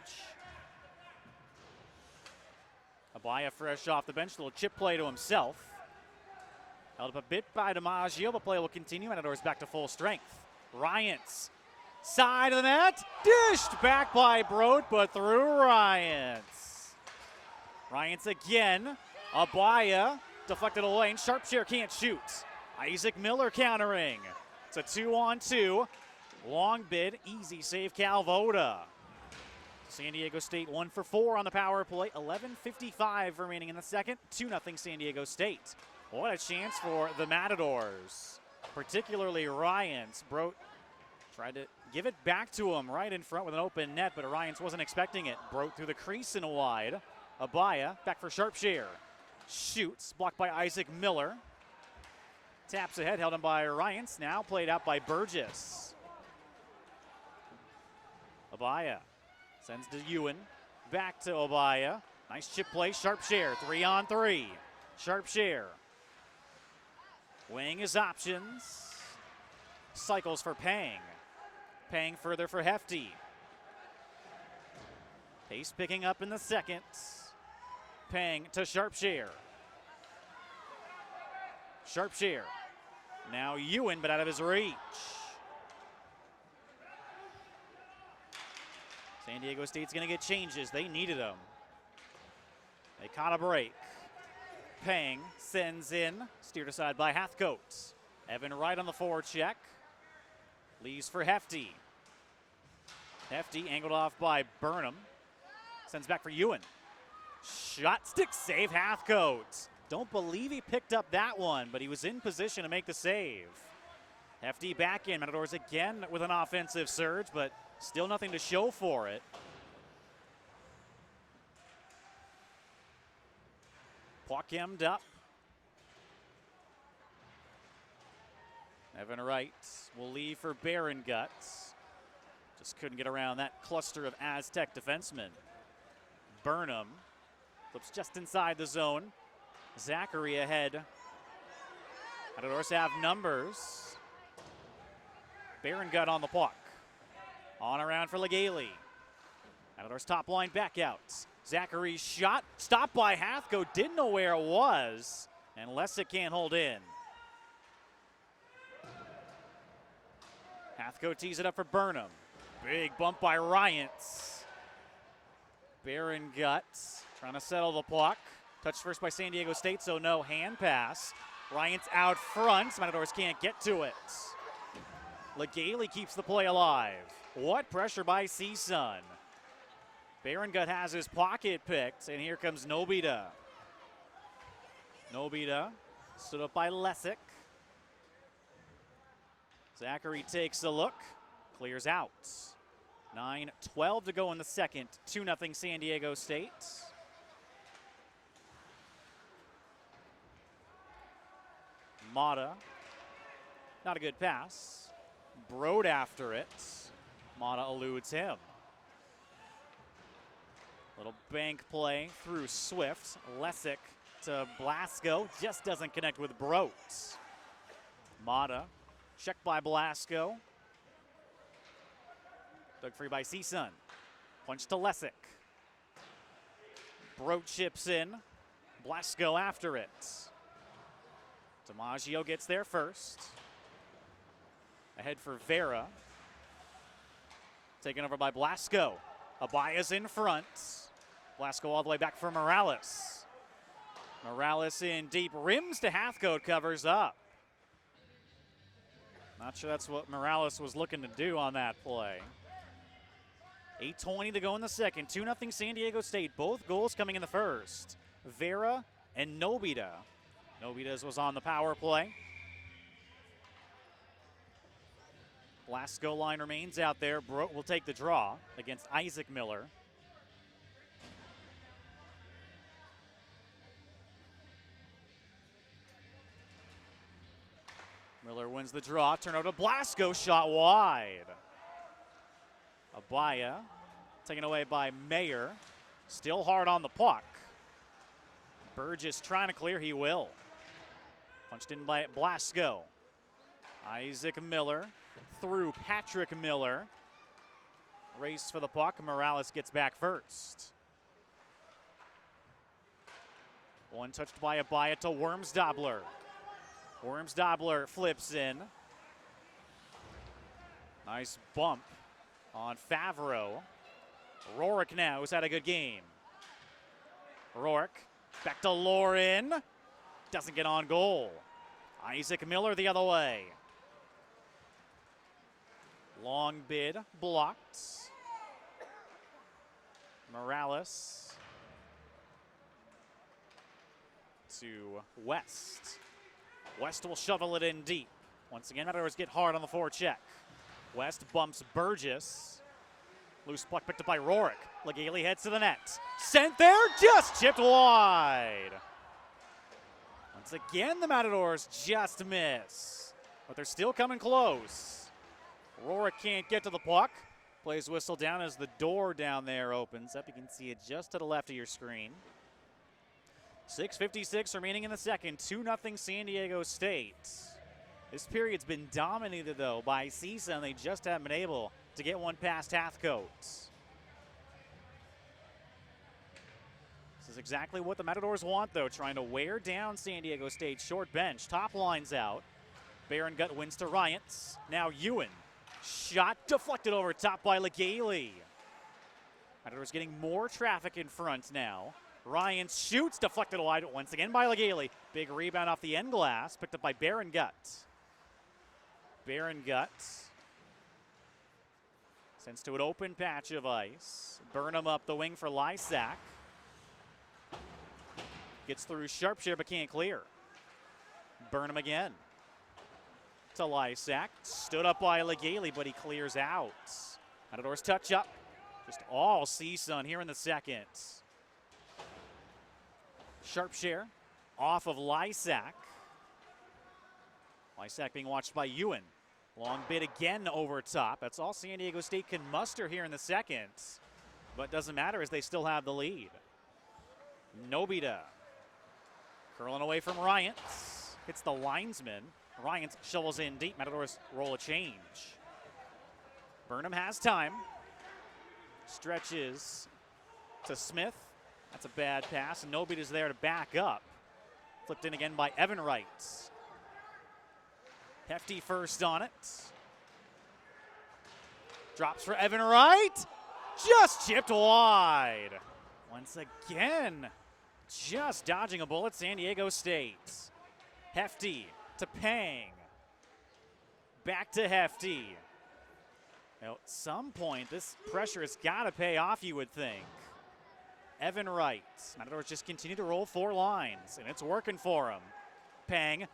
Abaya fresh off the bench. A little chip play to himself. Held up a bit by DiMaggio, but play will continue. Matador's back to full strength. Ryans. Side of the net. Dished back by Brodt, but through Ryans. Ryans again. Abaya deflected away, and Sharpshire can't shoot. Isaac Miller countering. It's a 2-on-2. Long bid, easy save, Calvoda. San Diego State 1 for 4 on the power play. 11:55 remaining in the second. 2-0 San Diego State. What a chance for the Matadors, particularly Ryans. Brodt tried to give it back to him right in front with an open net, but Ryans wasn't expecting it. Brodt through the crease and wide. Abaya back for Sharpshire. Shoots, blocked by Isaac Miller. Taps ahead, held on by Ryans. Now played out by Burgess. Abaya sends to Ewan. Back to Abaya. Nice chip play. Sharpshire, 3-on-3. Sharpshire weighing his options. Cycles for Pang. Pang further for Hefty. Pace picking up in the second. Pang to Sharpshire. Sharpshire. Now Ewan, but out of his reach. San Diego State's going to get changes. They needed them. They caught a break. Pang sends in, steered aside by Hathcote. Evan Wright on the forward check. Leaves for Hefty. Hefty angled off by Burnham. Sends back for Ewan. Shot stick save, Hathcote. Don't believe he picked up that one, but he was in position to make the save. Hefty back in. Matadors again with an offensive surge, but still nothing to show for it. Puck hemmed up. Evan Wright will leave for Gut. Just couldn't get around that cluster of Aztec defensemen. Burnham flips just inside the zone. Zachary ahead. Matadors have numbers. Gut on the puck. On around for Legale. Matadors top line back out. Zachary's shot stopped by Hathcote. Didn't know where it was. And Lessick can't hold in. Hathcote tees it up for Burnham. Big bump by Ryans. Gut trying to settle the puck. Touched first by San Diego State, so no hand pass. Ryans out front. Matadors can't get to it. Legale keeps the play alive. What pressure by CSUN. Gut has his pocket picked, and here comes Nobita. Nobita stood up by Lessick. Zachary takes a look, clears out. 9:12 to go in the second. 2-0 San Diego State. Mata, not a good pass. Brodt after it. Mata eludes him. Little bank play through Swift. Lesick to Blasco. Just doesn't connect with Brote. Mata. Checked by Blasco. Dug free by CSUN. Punch to Lesick. Brote chips in. Blasco after it. DiMaggio gets there first. Ahead for Vera. Taken over by Blasco. Abaya's in front. Blasco all the way back for Morales. Morales in deep. Rims to Hathcote, covers up. Not sure that's what Morales was looking to do on that play. 8:20 to go in the second. 2-0 San Diego State. Both goals coming in the first. Vera and Nobita. Nobita's was on the power play. Blasco line remains out there. Brote will take the draw against Isaac Miller. Miller wins the draw. Turnover to Blasco. Shot wide. Abaya taken away by Mayer. Still hard on the puck. Burgess trying to clear. He will. Punched in by Blasco. Isaac Miller through Patrick Miller. Race for the puck. Morales gets back first. One touched by Abaya to Wormsdobler. Wormsdobler flips in. Nice bump on Favreau. Rourke now has had a good game. Rourke back to Lauren. Doesn't get on goal. Isaac Miller the other way. Long bid blocked. Morales to West. West will shovel it in deep. Once again, Matadors get hard on the forecheck. West bumps Burgess. Loose puck picked up by Rourke. Legale heads to the net. Sent there, just chipped wide. Once again, the Matadors just miss. But they're still coming close. Rourke can't get to the puck. Plays whistle down as the door down there opens up. You can see it just to the left of your screen. 6:56 remaining in the second. 2-0 San Diego State. This period's been dominated, though, by CSUN. They just haven't been able to get one past Hathcote. This is exactly what the Matadors want, though, trying to wear down San Diego State's short bench. Top line's out. Baron Gut wins to Ryans. Now Ewan. Shot deflected over top by Legale. Matadors getting more traffic in front now. Ryan shoots, deflected wide once again by Legale. Big rebound off the end glass, picked up by Baron Gut. Baron Gut sends to an open patch of ice. Burnham up the wing for Lysak. Gets through Sharpshire but can't clear. Burnham again to Lysak. Stood up by Legale, but he clears out. Matadors touch up. Just all CSUN here in the second. Sharpshire off of Lysak. Lysak being watched by Ewan. Long bid again over top. That's all San Diego State can muster here in the second. But doesn't matter as they still have the lead. Nobita curling away from Ryans. Hits the linesman. Ryans shovels in deep. Matadors roll a change. Burnham has time. Stretches to Smith. That's a bad pass, and Nobita's there to back up. Flipped in again by Evan Wright. Hefty first on it. Drops for Evan Wright. Just chipped wide. Once again, just dodging a bullet, San Diego State. Hefty to Pang. Back to Hefty. Now, at some point, this pressure has got to pay off, you would think. Evan Wright. Matadors just continue to roll four lines, and it's working for him. Pang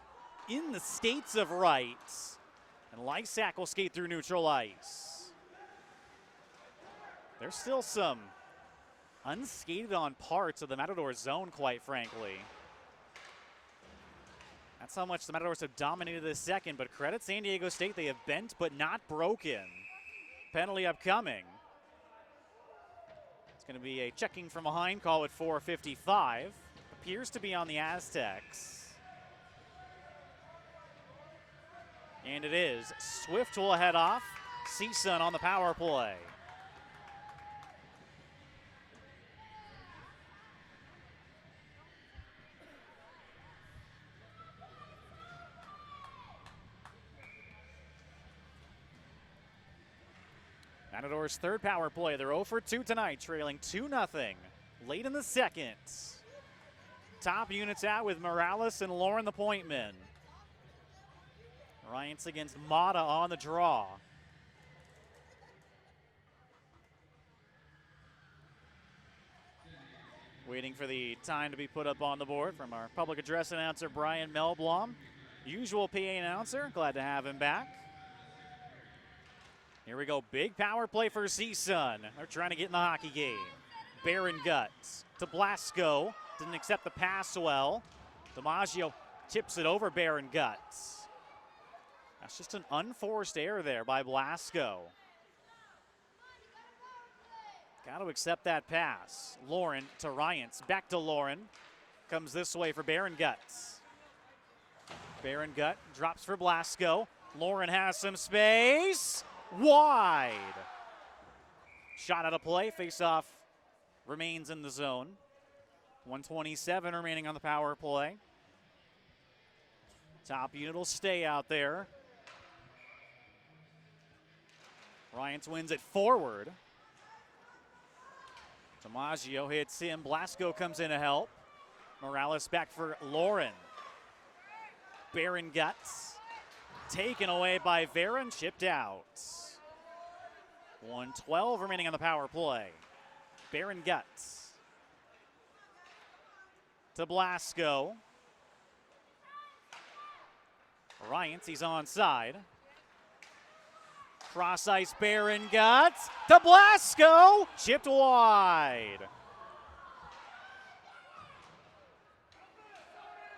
in the skates of Wright. And Lysak will skate through neutral ice. There's still some unskated on parts of the Matadors zone, quite frankly. That's how much the Matadors have dominated this second, but credit San Diego State, they have bent but not broken. Penalty upcoming. Going to be a checking from behind call at 4:55. Appears to be on the Aztecs. And it is. Swift will head off. CSUN on the power play. Matadors' third power play. They're 0 for 2 tonight, trailing 2-0 late in the second. Top units out with Morales and Lauren the point men. Ryans against Mata on the draw. Waiting for the time to be put up on the board from our public address announcer, Brian Melblom. Usual PA announcer, glad to have him back. Here we go, big power play for CSUN. They're trying to get in the hockey game. Baron Guts to Blasco, didn't accept the pass well. DiMaggio tips it over Baron Guts. That's just an unforced error there by Blasco. Got to accept that pass. Lauren to Ryans, back to Lauren. Comes this way for Baron Guts. Baron Gut drops for Blasco. Lauren has some space. Wide. Shot out of play. Face-off remains in the zone. 1:27 remaining on the power play. Top unit will stay out there. Ryans wins it forward. DiMaggio hits him. Blasco comes in to help. Morales back for Lauren. Baron Guts. Taken away by Varon, chipped out. 1:12 remaining on the power play. Baron Guts to Blasco. Ryans, he's onside. Cross ice, Baron Guts to Blasco, chipped wide.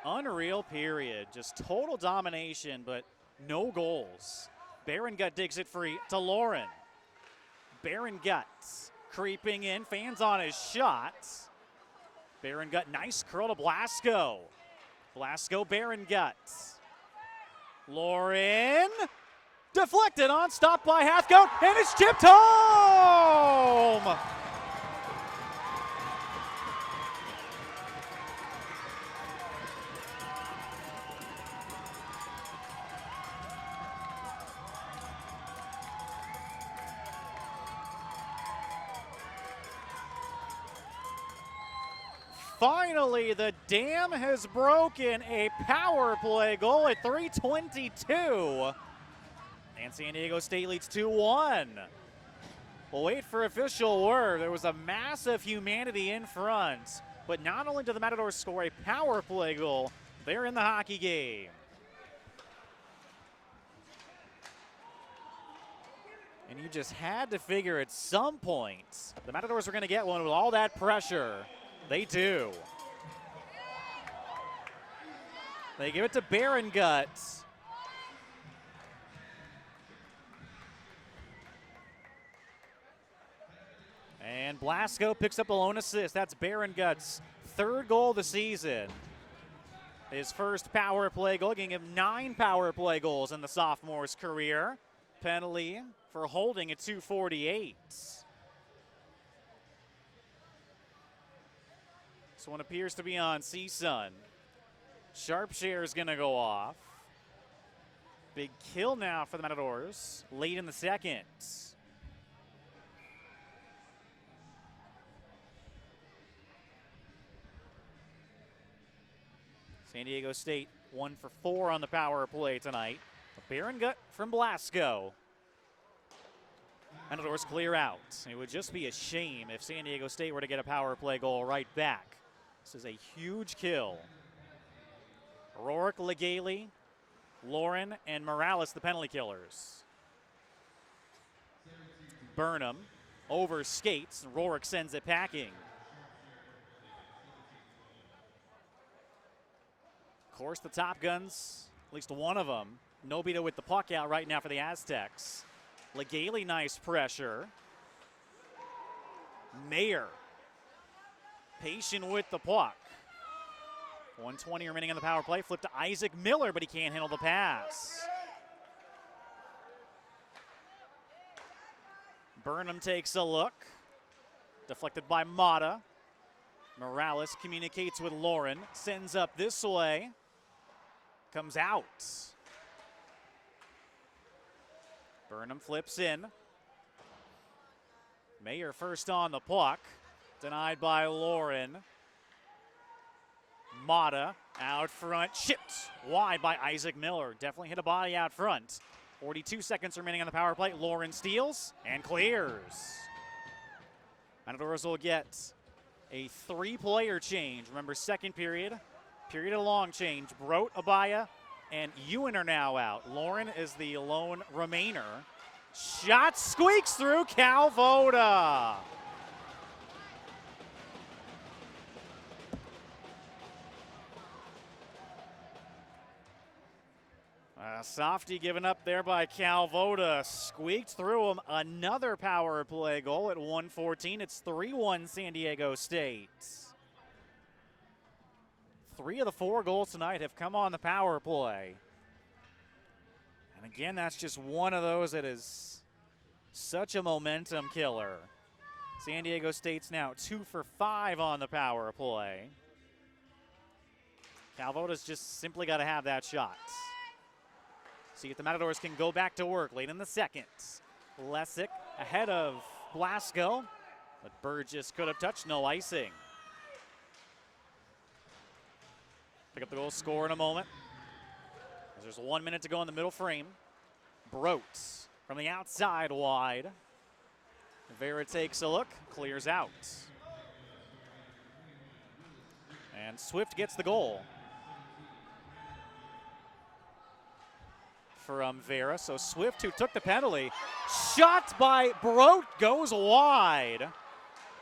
Unreal period, just total domination, but no goals. Baron Gut digs it free to Lauren. Baron Guts creeping in, fans on his shot. Baron Gut, nice curl to Blasco. Blasco, Baron Guts. Lauren, deflected on, stopped by Hathcote, and it's chipped home! Finally, the dam has broken. A power play goal at 3:22. And San Diego State leads 2-1. We'll wait for official word. There was a massive humanity in front. But not only did the Matadors score a power play goal, they're in the hockey game. And you just had to figure at some point the Matadors were going to get one with all that pressure. They do. They give it to Baron Guts. And Blasco picks up the lone assist. That's Baron Guts' third goal of the season. His first power play goal, giving him 9 power play goals in the sophomore's career. Penalty for holding at 2:48. This one appears to be on CSUN. Sharpshare is going to go off. Big kill now for the Matadors late in the second. San Diego State 1 for 4 on the power play tonight. A Baron Gut from Blasco. Matadors clear out. It would just be a shame if San Diego State were to get a power play goal right back. This is a huge kill. Rourke, Legale, Lauren, and Morales, the penalty killers. Burnham over skates. Rourke sends it packing. Of course, the Top Guns, at least one of them, Nobita with the puck out right now for the Aztecs. Legale, nice pressure. Mayer patient with the puck. 1:20 remaining on the power play. Flip to Isaac Miller, but he can't handle the pass. Burnham takes a look. Deflected by Mata. Morales communicates with Lauren. Sends up this way. Comes out. Burnham flips in. Mayer first on the puck. Denied by Lauren. Mata out front. Chipped wide by Isaac Miller. Definitely hit a body out front. 42 seconds remaining on the power play. Lauren steals and clears. Matadors will get a 3-player change. Remember, second period of long change. Brote, Abaya, and Ewan are now out. Lauren is the lone remainer. Shot squeaks through Calvoda. Softy given up there by Calvoda. Squeaked through him. Another power play goal at 1:14. It's 3-1 San Diego State. 3 of the 4 goals tonight have come on the power play. And again, that's just one of those that is such a momentum killer. San Diego State's now 2 for 5 on the power play. Calvoda's just simply got to have that shot. See if the Matadors can go back to work late in the second. Lesick ahead of Blasco, but Burgess could have touched, no icing. Pick up the goal, score in a moment. As there's 1 minute to go in the middle frame. Brote from the outside wide. Vera takes a look, clears out. And Swift gets the goal. From Vera, so Swift, who took the penalty, shot by Brote, goes wide.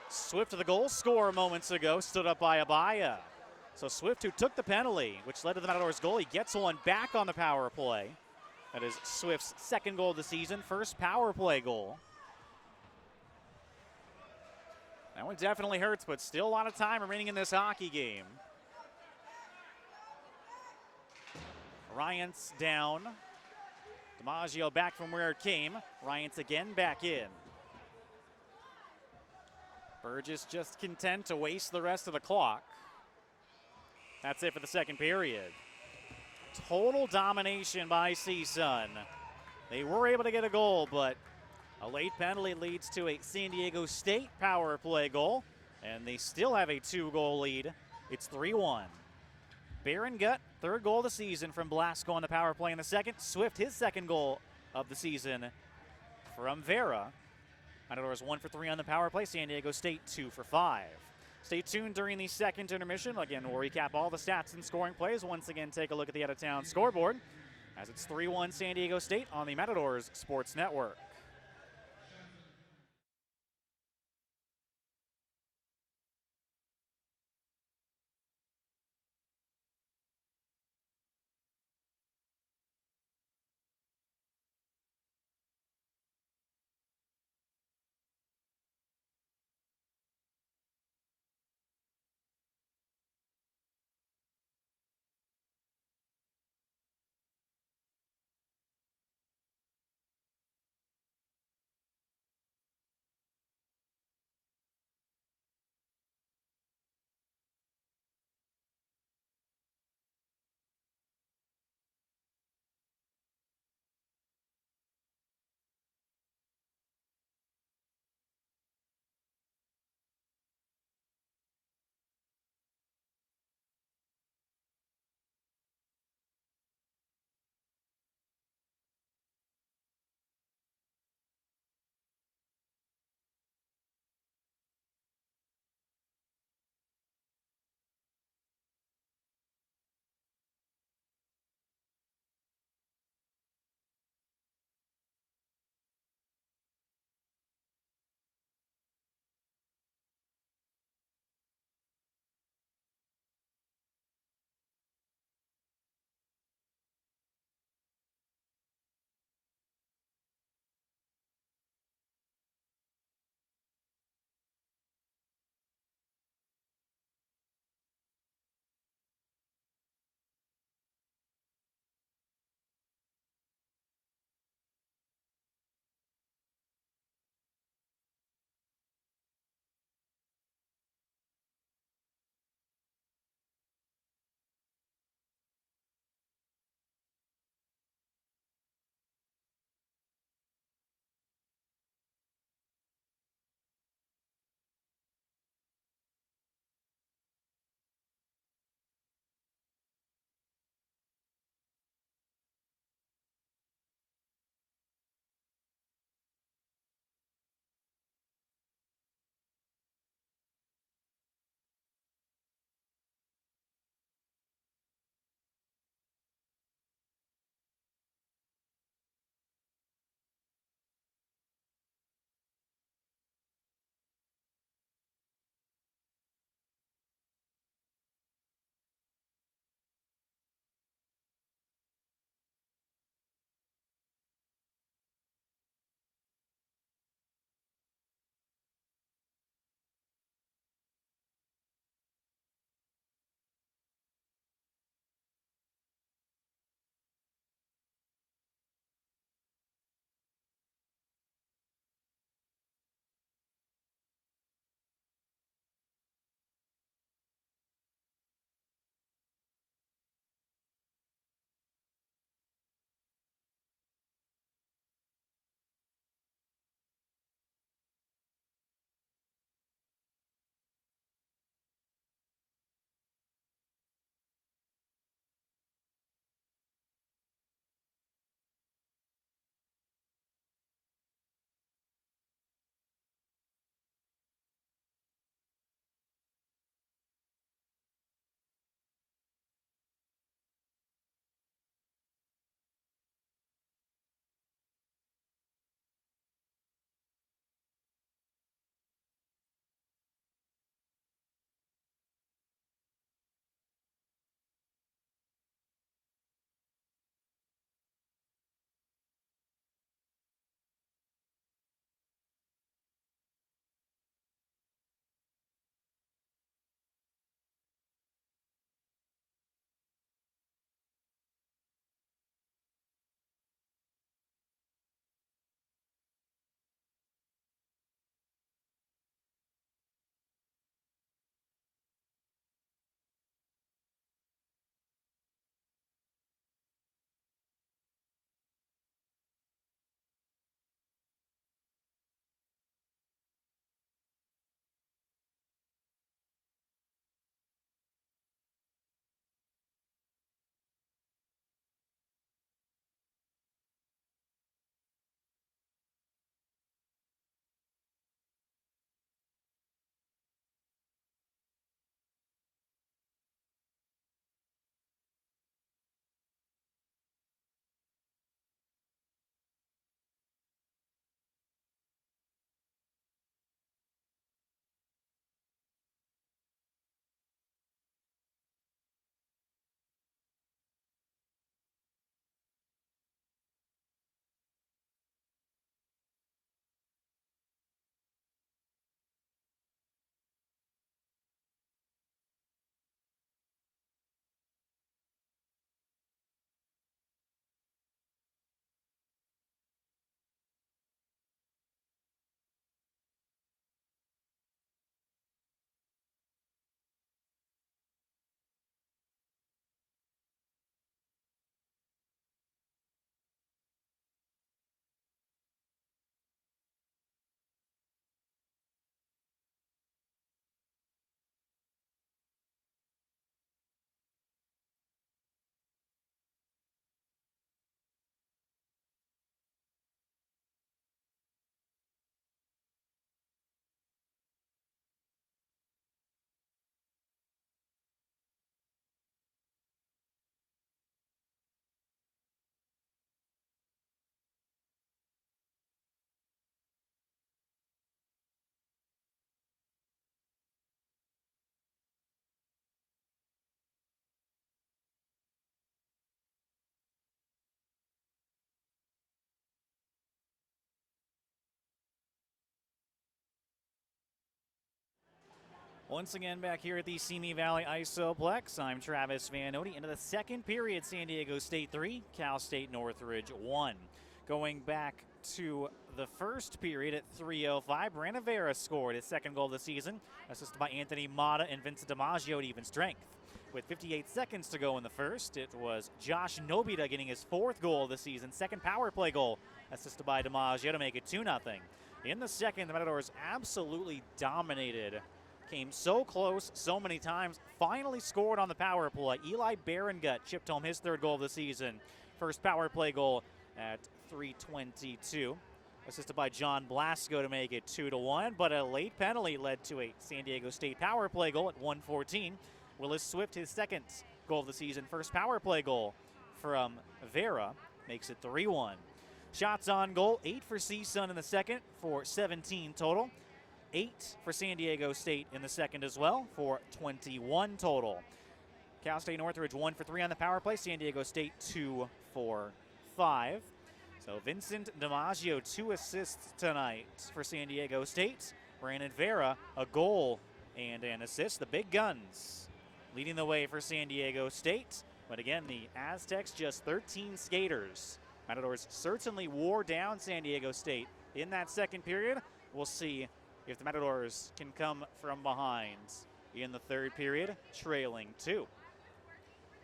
Swift to the goal scorer moments ago, stood up by Abaya. So Swift, who took the penalty, which led to the Matadors goal, he gets one back on the power play. That is Swift's second goal of the season, first power play goal. That one definitely hurts, but still a lot of time remaining in this hockey game. Ryant's down. DiMaggio back from where it came. Ryant's again back in. Burgess just content to waste the rest of the clock. That's it for the second period. Total domination by CSUN. They were able to get a goal, but a late penalty leads to a San Diego State power play goal, and they still have a 2-goal lead. It's 3-1. Baron Gut, third goal of the season from Blasco on the power play in the second. Swift, his second goal of the season from Vera. Matadors 1 for 3 on the power play. San Diego State 2 for 5. Stay tuned during the second intermission. Again, we'll recap all the stats and scoring plays. Once again, take a look at the out-of-town scoreboard as it's 3-1 San Diego State on the Matadors Sports Network. Once again, back here at the Simi Valley Isoplex, I'm Travis Van Ode. Into the second period, San Diego State 3, Cal State Northridge 1. Going back to the first period at 3:05, Brandon Vera scored his second goal of the season, assisted by Anthony Mata and Vincent DiMaggio at even strength. With 58 seconds to go in the first, it was Josh Nobita getting his fourth goal of the season, second power play goal, assisted by DiMaggio to make it 2-0. In the second, the Matadors absolutely dominated. Came so close so many times, finally scored on the power play. Eli Berengut chipped home his third goal of the season. First power play goal at 3:22. Assisted by John Blasco to make it 2-1, but a late penalty led to a San Diego State power play goal at 1:14. Willis Swift, his second goal of the season, first power play goal from Vera, makes it 3-1. Shots on goal, 8 for CSUN in the second for 17 total. 8 for San Diego State in the second as well for 21 total. Cal State Northridge 1 for 3 on the power play. San Diego State 2 for 5. So Vincent DiMaggio 2 assists tonight for San Diego State. Brandon Vera a goal and an assist. The big guns leading the way for San Diego State. But again, the Aztecs just 13 skaters. Matadors certainly wore down San Diego State in that second period. We'll see if the Matadors can come from behind in the third period, trailing 2.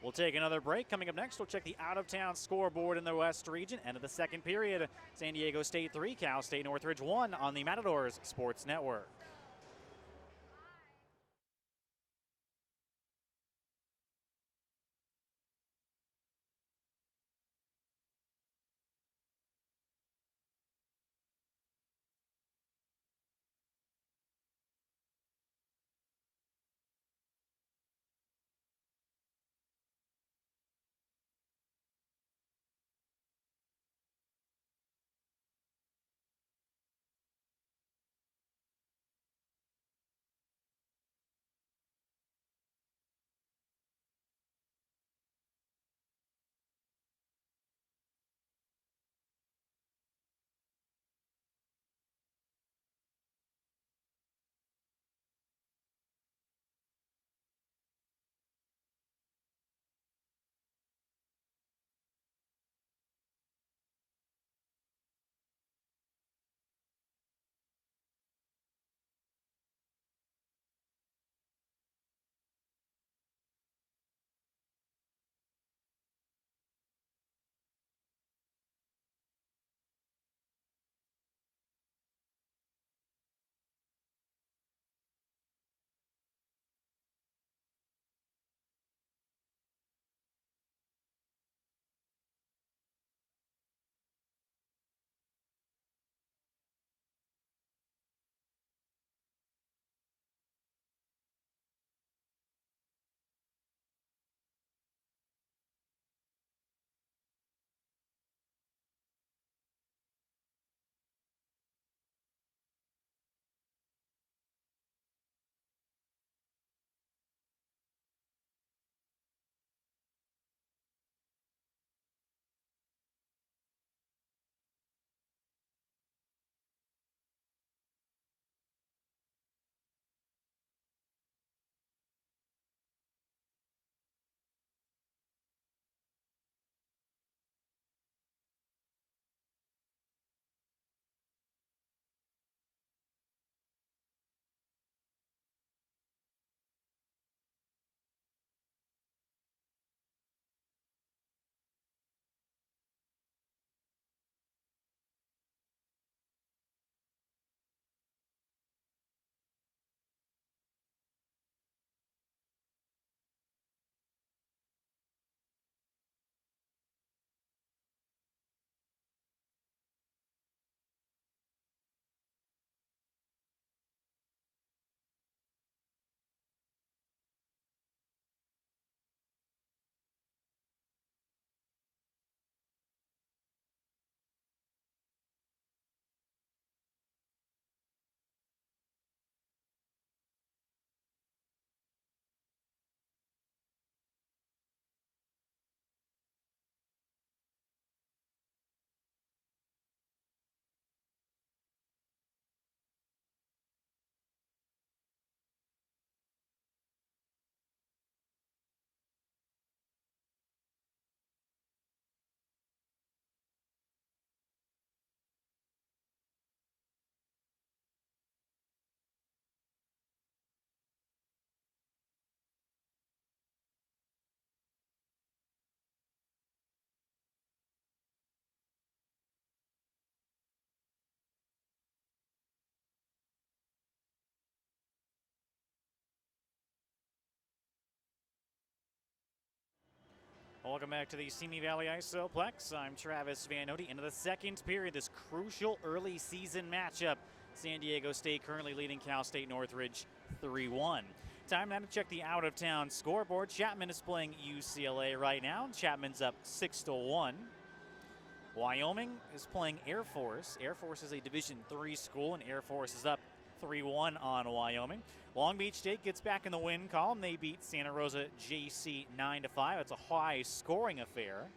We'll take another break. Coming up next, we'll check the out-of-town scoreboard in the West region. End of the second period, San Diego State 3, Cal State Northridge 1 on the Matadors Sports Network. Welcome back to the Simi Valley Isoplex. I'm Travis Van Ode. Into the second period, this crucial early season matchup. San Diego State currently leading Cal State Northridge 3-1. Time now to check the out-of-town scoreboard. Chapman is playing UCLA right now. Chapman's up 6-1. Wyoming is playing Air Force. Air Force is a Division III school, and Air Force is up 3-1 on Wyoming. Long Beach State gets back in the win column. They beat Santa Rosa JC 9-5. It's a high-scoring affair.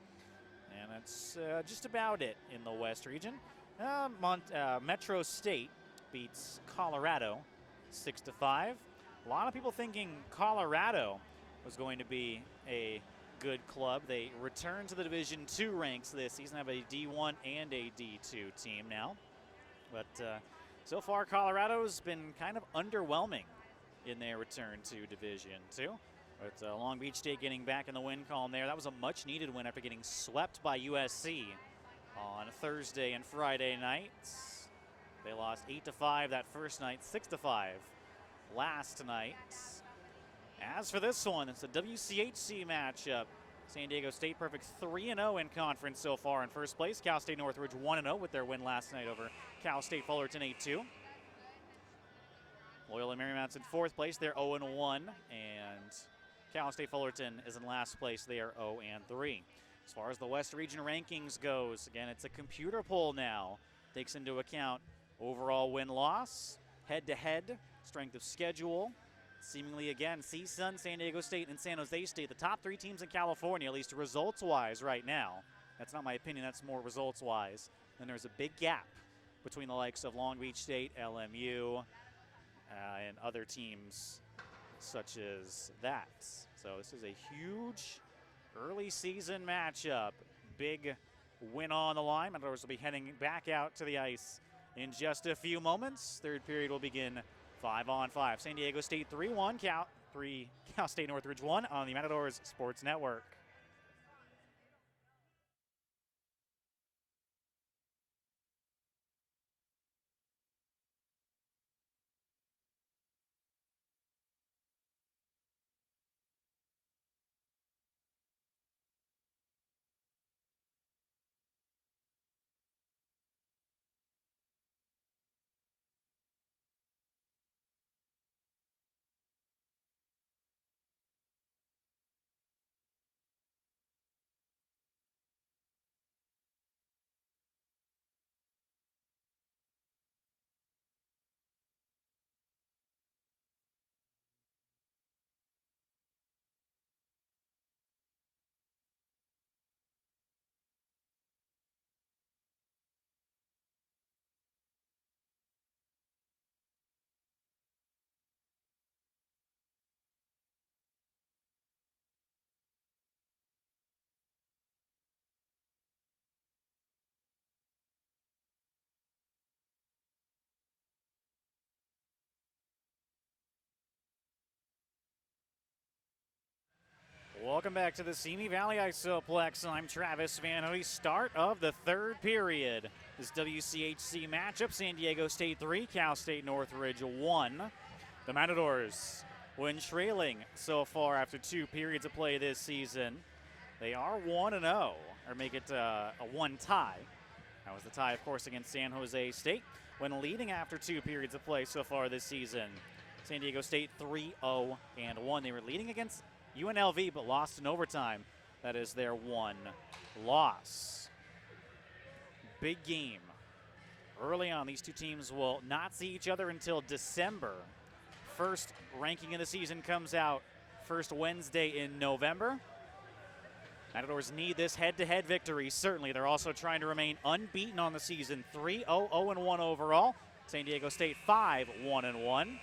And that's just about it in the West region. Metro State beats Colorado 6-5. A lot of people thinking Colorado was going to be a good club. They return to the Division II ranks this season, have a D1 and a D2 team now. But so far, Colorado's been kind of underwhelming in their return to Division II. But Long Beach State getting back in the win column there. That was a much-needed win after getting swept by USC on Thursday and Friday nights. They lost 8-5 that first night, 6-5 last night. As for this one, it's a WCHC matchup. San Diego State perfect 3-0 in conference so far in first place. Cal State Northridge 1-0 with their win last night over Cal State Fullerton 8-2. Loyola Marymount's in fourth place. They're 0-1. And Cal State Fullerton is in last place. They are 0-3. As far as the West Region rankings goes, again, it's a computer poll now. Takes into account overall win-loss, head-to-head, strength of schedule. Seemingly, again, CSUN, San Diego State, and San Jose State, the top three teams in California, at least results-wise right now. That's not my opinion. That's more results-wise. And there's a big gap between the likes of Long Beach State, LMU, and other teams such as that. So this is a huge early season matchup. Big win on the line. Matadors will be heading back out to the ice in just a few moments. Third period will begin 5-on-5. San Diego State 3-1, Cal State Northridge 1 on the Matadors Sports Network. Welcome back to the Simi Valley Isoplex. I'm Travis Van Ode. Start of the third period. This WCHC matchup, San Diego State 3, Cal State Northridge 1. The Matadors, when trailing so far after two periods of play this season, they are 1-0, or make it a one tie. That was the tie, of course, against San Jose State. When leading after two periods of play so far this season, San Diego State 3-0-1. They were leading against UNLV, but lost in overtime. That is their one loss. Big game. Early on, these two teams will not see each other until December. First ranking of the season comes out first Wednesday in November. Matadors need this head-to-head victory, certainly. They're also trying to remain unbeaten on the season. 3-0-0-1 overall. San Diego State 5-1-1.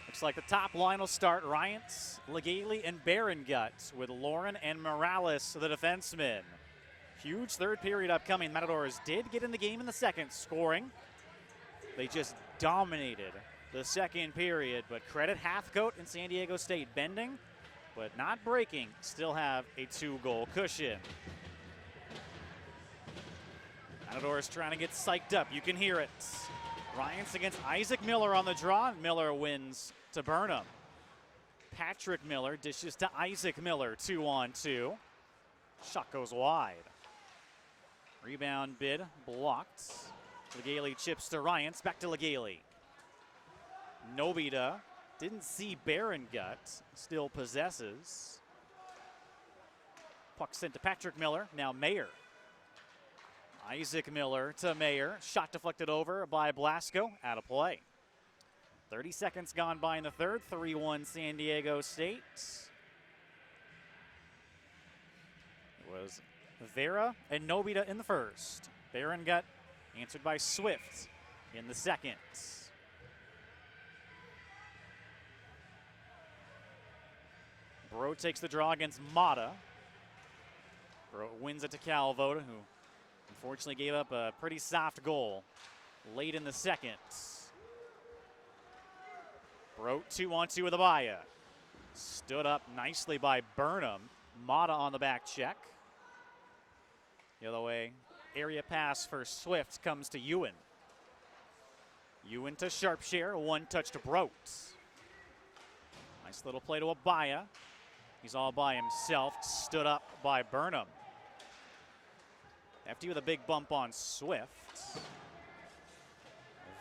Looks like the top line will start Ryans, Legale, and Berengut with Lauren and Morales, the defensemen. Huge third period upcoming. Matadors did get in the game in the second, scoring. They just dominated the second period, but credit Hathcote and San Diego State bending, but not breaking, still have a two-goal cushion. Matadors trying to get psyched up. You can hear it. Ryans against Isaac Miller on the draw. Miller wins to Burnham. Patrick Miller dishes to Isaac Miller, 2-on-2. Shot goes wide. Rebound bid blocked. Legale chips to Ryans, back to Legale. Nobita didn't see Gut, still possesses. Puck sent to Patrick Miller, now Mayer. Isaac Miller to Mayer, shot deflected over by Blasco, out of play. 30 seconds gone by in the third, 3-1 San Diego State. It was Vera and Nobita in the first. Gut answered by Swift in the second. Bro takes the draw against Mata. Bro wins it to Calvoda, who unfortunately gave up a pretty soft goal late in the second. Bro 2-on-2 with Abaya. Stood up nicely by Burnham. Mata on the back check. The other way, area pass for Swift comes to Ewan. Ewan to Sharpshare, one touch to Brote. Nice little play to Abaya. He's all by himself, stood up by Burnham. FD with a big bump on Swift.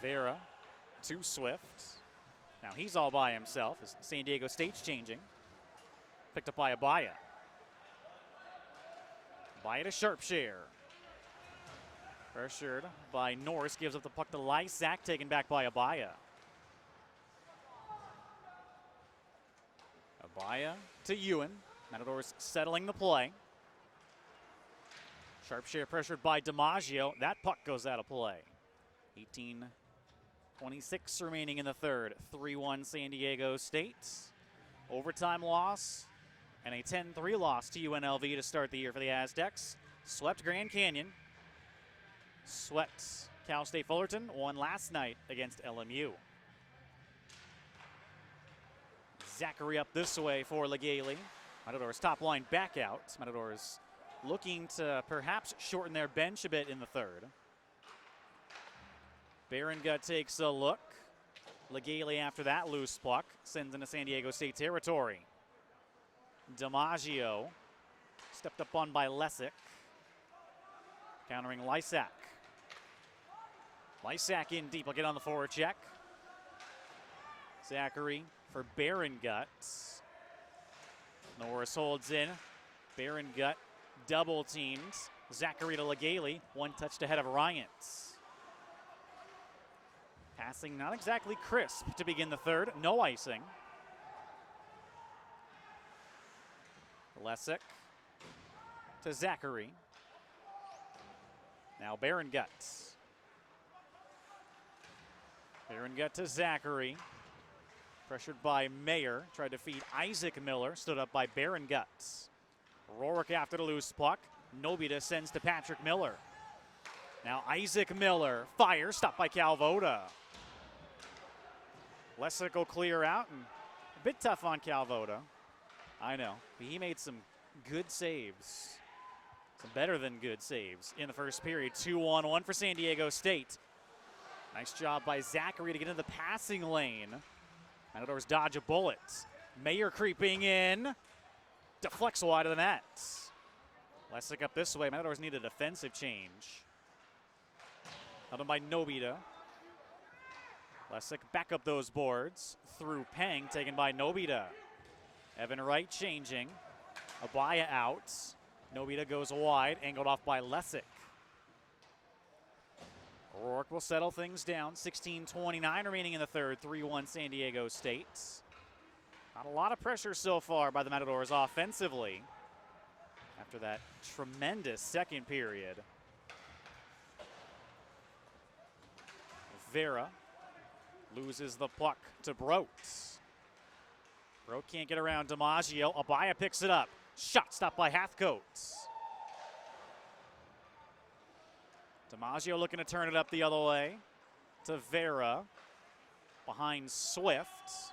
Vera to Swift. Now he's all by himself as San Diego State's changing. Picked up by Abaya. Abaya to Sharpshare. Pressured by Norris, gives up the puck to Lysak, taken back by Abaya. Abaya to Ewan. Matadors settling the play. Sharpshare pressured by DiMaggio. That puck goes out of play. 18:26 remaining in the third. 3-1 San Diego State. Overtime loss and a 10-3 loss to UNLV to start the year for the Aztecs. Swept Grand Canyon. Swept Cal State Fullerton. Won last night against LMU. Zachary up this way for Legale. Matadors top line back out. Matadors looking to perhaps shorten their bench a bit in the third. Gut takes a look. Legale after that loose puck sends into San Diego State territory. DiMaggio stepped up on by Lesick. Countering Lysak. Lysak in deep, will get on the forward check. Zachary for Gut. Norris holds in. Gut double teams. Zachary to Legale, one touch ahead of Ryans. Passing not exactly crisp to begin the third, no icing. Lesick to Zachary. Now Gut. Gut to Zachary. Pressured by Mayer, tried to feed Isaac Miller, stood up by Gut. Rourke after the loose puck. Nobita sends to Patrick Miller. Now Isaac Miller fires, stopped by Calvoda. Lesick will clear out, and a bit tough on Calvoda. I know, but he made some good saves. Some better than good saves in the first period. 2-on-1 for San Diego State. Nice job by Zachary to get into the passing lane. Matadors dodge a bullet. Mayer creeping in. Deflects wide of the net. Lesick up this way. Matadors need a defensive change. Held him by Nobita. Lesick back up those boards. Through Peng, taken by Nobita. Evan Wright changing. Abaya out. Nobita goes wide, angled off by Lesick. Rourke will settle things down. 16:29 remaining in the third. 3-1 San Diego State. Not a lot of pressure so far by the Matadors offensively after that tremendous second period. Vera loses the puck to Brote. Brote can't get around DiMaggio. Abaya picks it up. Shot stopped by Hathcote. DiMaggio looking to turn it up the other way to Vera. Behind Swift.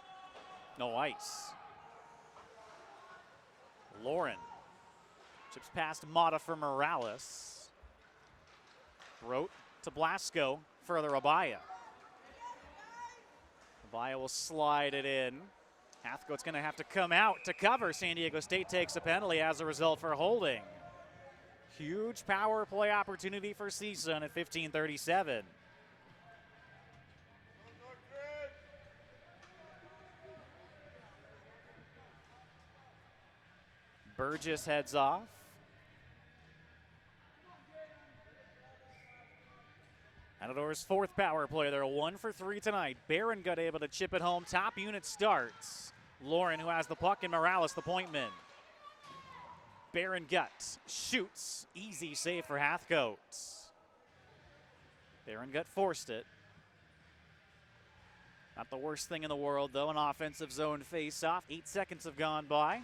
No ice. Lauren chips past Mata for Morales. Brote to Blasco. Further Abaya. Abaya will slide it in. Hathcote's going to have to come out to cover. San Diego State takes a penalty as a result for holding. Huge power play opportunity for CSUN at 15:37. Burgess heads off. Matadors' fourth power play. They're 1 for 3 tonight. Barron got able to chip it home. Top unit starts. Lauren, who has the puck, and Morales, the point man. Barron Gutt shoots. Easy save for Hathcote. Barron Gutt forced it. Not the worst thing in the world, though. An offensive zone face-off. 8 seconds have gone by.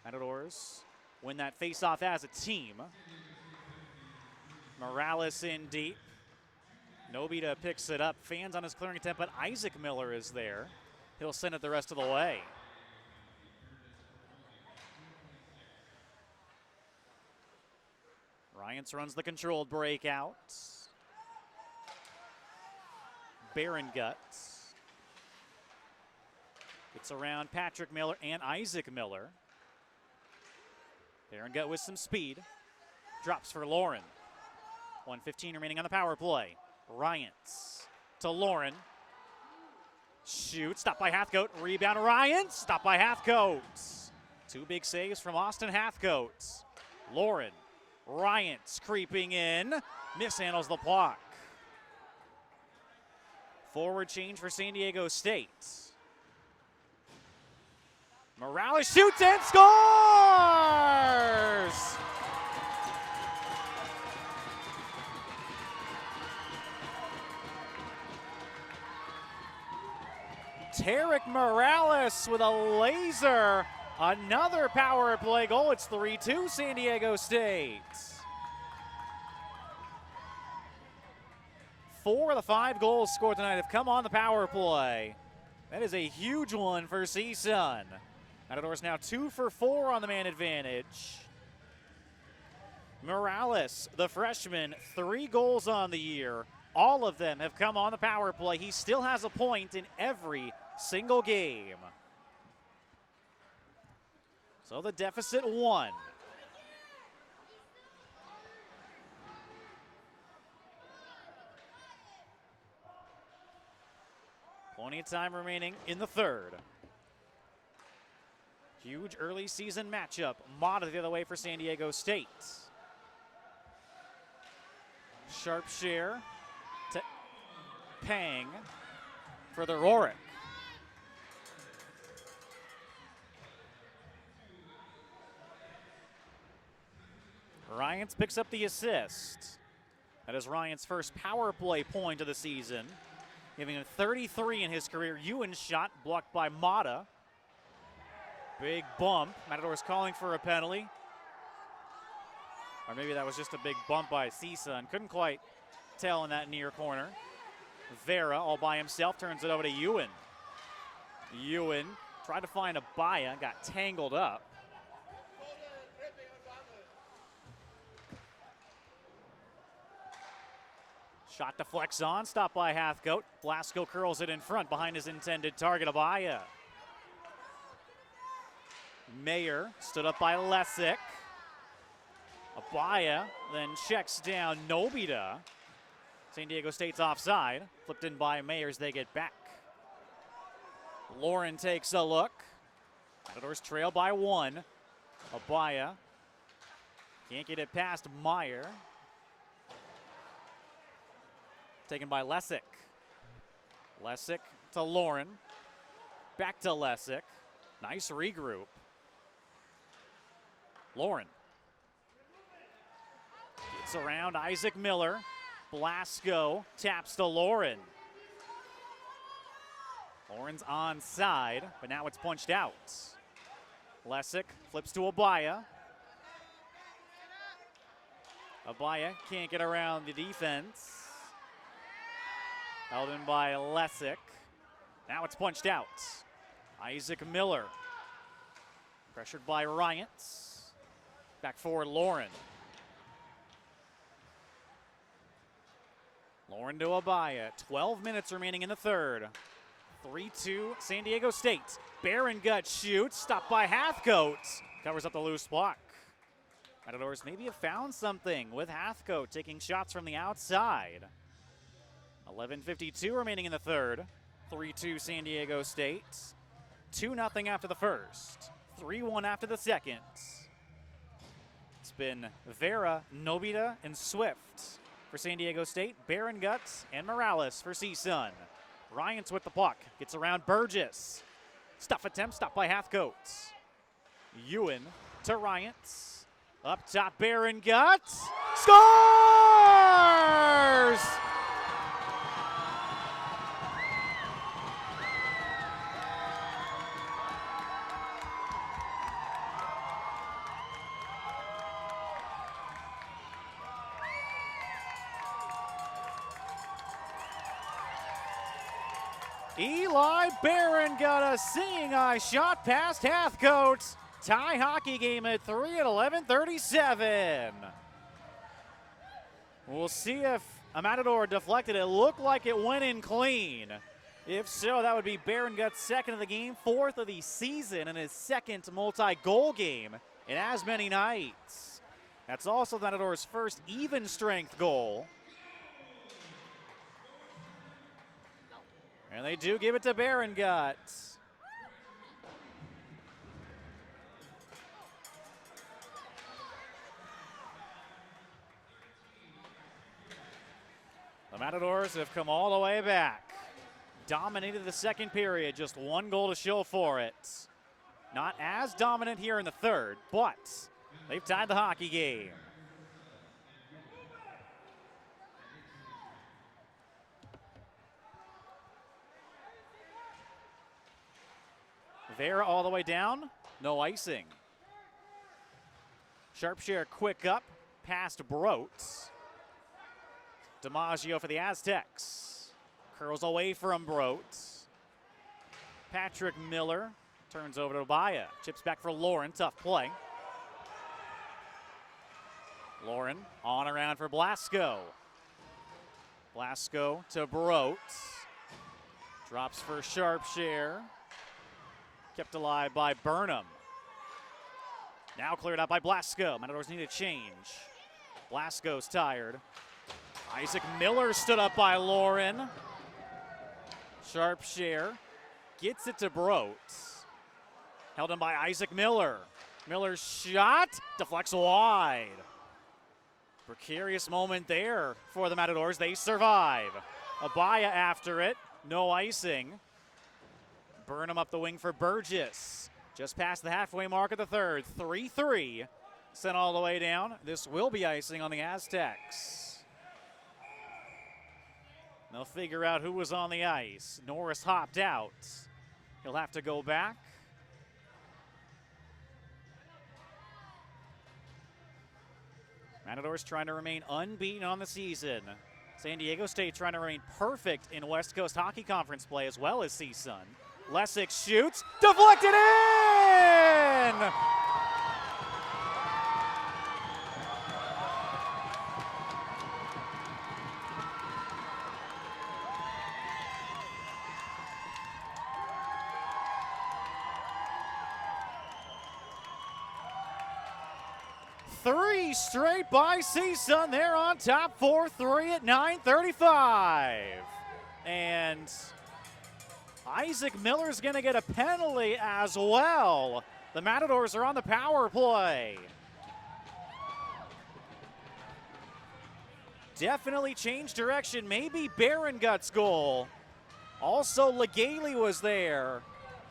Matadors win that face-off as a team. Morales in deep. Nobita picks it up. Fans on his clearing attempt, but Isaac Miller is there. He'll send it the rest of the way. Ryans runs the controlled breakout. Barron Guts. It's around Patrick Miller and Isaac Miller. Barron Gutt with some speed. Drops for Lauren. 1:15 remaining on the power play. Ryans to Lauren. Shoot, stopped by Hathcote. Rebound Ryans, stopped by Hathcote. 2 big saves from Austin Hathcote. Lauren, Ryans creeping in, mishandles the puck. Forward change for San Diego State. Morales shoots and scores! Tarek Morales with a laser. Another power play goal. It's 3-2 San Diego State. 4 of the 5 goals scored tonight have come on the power play. That is a huge one for CSUN. Matadors now 2 for 4 on the man advantage. Morales, the freshman, 3 goals on the year. All of them have come on the power play. He still has a point in every single game. So the deficit 1. Plenty of time remaining in the third. Huge early season matchup. Mata the other way for San Diego State. Sharp share to Pang for the Rorick. Ryans picks up the assist. That is Ryan's first power play point of the season, giving him 33 in his career. Ewan's shot blocked by Mata. Big bump. Matadors calling for a penalty. Or maybe that was just a big bump by CSUN. Couldn't quite tell in that near corner. Vera all by himself turns it over to Ewan. Ewan tried to find a Baya, got tangled up. Shot deflects on, stopped by Hathcote. Blasco curls it in front behind his intended target, Abaya. Mayer stood up by Lesick. Abaya then checks down Nobita. San Diego State's offside. Flipped in by Mayer as they get back. Lauren takes a look. Matadors trail by 1. Abaya can't get it past Meyer. Taken by Lesick. Lesick to Lauren. Back to Lesick. Nice regroup. Lauren. Gets around Isaac Miller. Blasco taps to Lauren. Lauren's onside, but now it's punched out. Lesick flips to Abaya. Abaya can't get around the defense. Held in by Lesick. Now it's punched out. Isaac Miller. Pressured by Ryans. Back forward, Lauren. Lauren to Abaya. 12 minutes remaining in the third. 3-2 San Diego State. Gut shoots, stopped by Hathcote. Covers up the loose block. Matadors maybe have found something with Hathcote taking shots from the outside. 11:52 remaining in the third. 3-2 San Diego State. 2-0 after the first. 3-1 after the second. It's been Vera, Nobita, and Swift for San Diego State. Gut and Morales for CSUN. Ryans with the puck. Gets around Burgess. Stuff attempt stopped by Hathcote. Ewan to Ryans. Up top, Gut. Scores! Eli Barron got a seeing eye shot past Hathcote. Tie hockey game at 3 at 11:37. We'll see if a Matador deflected. It looked like it went in clean. If so, that would be Gut's second of the game, fourth of the season, and his second multi-goal game in as many nights. That's also the Matador's first even strength goal. And they do give it to Gut. The Matadors have come all the way back. Dominated the second period, just one goal to show for it. Not as dominant here in the third, but they've tied the hockey game. Vera all the way down, no icing. Sharpshare quick up, past Brote. DiMaggio for the Aztecs. Curls away from Brote. Patrick Miller turns over to Baya. Chips back for Lauren, tough play. Lauren on around for Blasco. Blasco to Brote. Drops for Sharpshare. Kept alive by Burnham. Now cleared out by Blasco. Matadors need a change. Blasco's tired. Isaac Miller stood up by Lauren. Sharpshare gets it to Brote. Held in by Isaac Miller. Miller's shot deflects wide. Precarious moment there for the Matadors. They survive. Abaya after it. No icing. Burnham up the wing for Burgess. Just past the halfway mark of the third. 3-3. Sent all the way down. This will be icing on the Aztecs. They'll figure out who was on the ice. Norris hopped out. He'll have to go back. Matadors trying to remain unbeaten on the season. San Diego State trying to remain perfect in West Coast Hockey Conference play as well as CSUN. Lessick shoots, deflected in! Three straight by CSUN. They're on top 4-3 at 9:35. And Isaac Miller's going to get a penalty as well. The Matadors are on the power play. Definitely changed direction. Maybe Gut's goal. Also, Legale was there.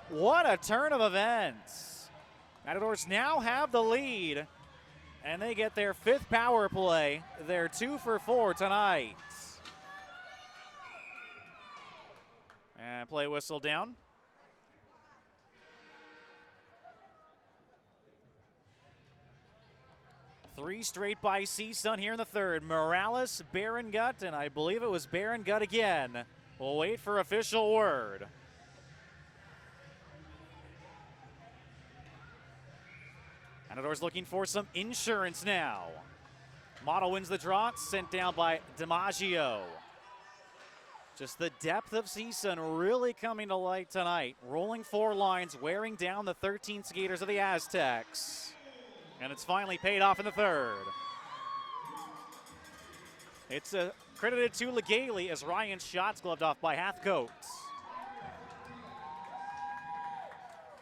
What a turn of events. Matadors now have the lead, and they get their fifth power play. They're 2 for 4 tonight. And play whistle down. Three straight by CSUN here in the third. Morales, Gut, and I believe it was Gut again. We'll wait for official word. Matadors looking for some insurance now. Motto wins the draw, sent down by DiMaggio. Just the depth of CSUN really coming to light tonight. Rolling 4 lines, wearing down the 13 skaters of the Aztecs. And it's finally paid off in the third. It's credited to Legale as Ryan's shots gloved off by Hathcote.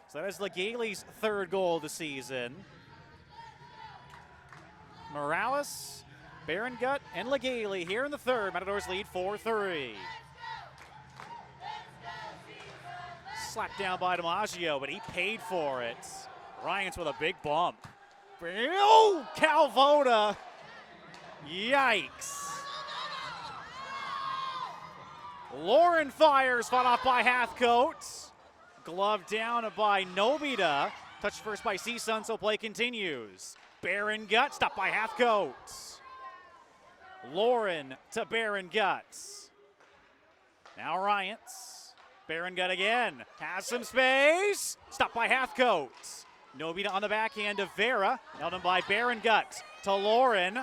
So that is Legale's third goal of the season. Morales, Berengut, and Legale here in the third. Matadors lead 4-3. Slapped down by DiMaggio, but he paid for it. Ryan's with a big bump. Oh, Calvoda. Yikes. Lauren fires, fought off by Hathcote. Gloved down by Nobita. Touched first by CSUN, so play continues. Berengut, stopped by Hathcote. Lauren to Berengut. Now Ryans. Berengut again. Has some space. Stopped by Hathcote. Nobita on the backhand to Vera. Held him by Berengut to Lauren.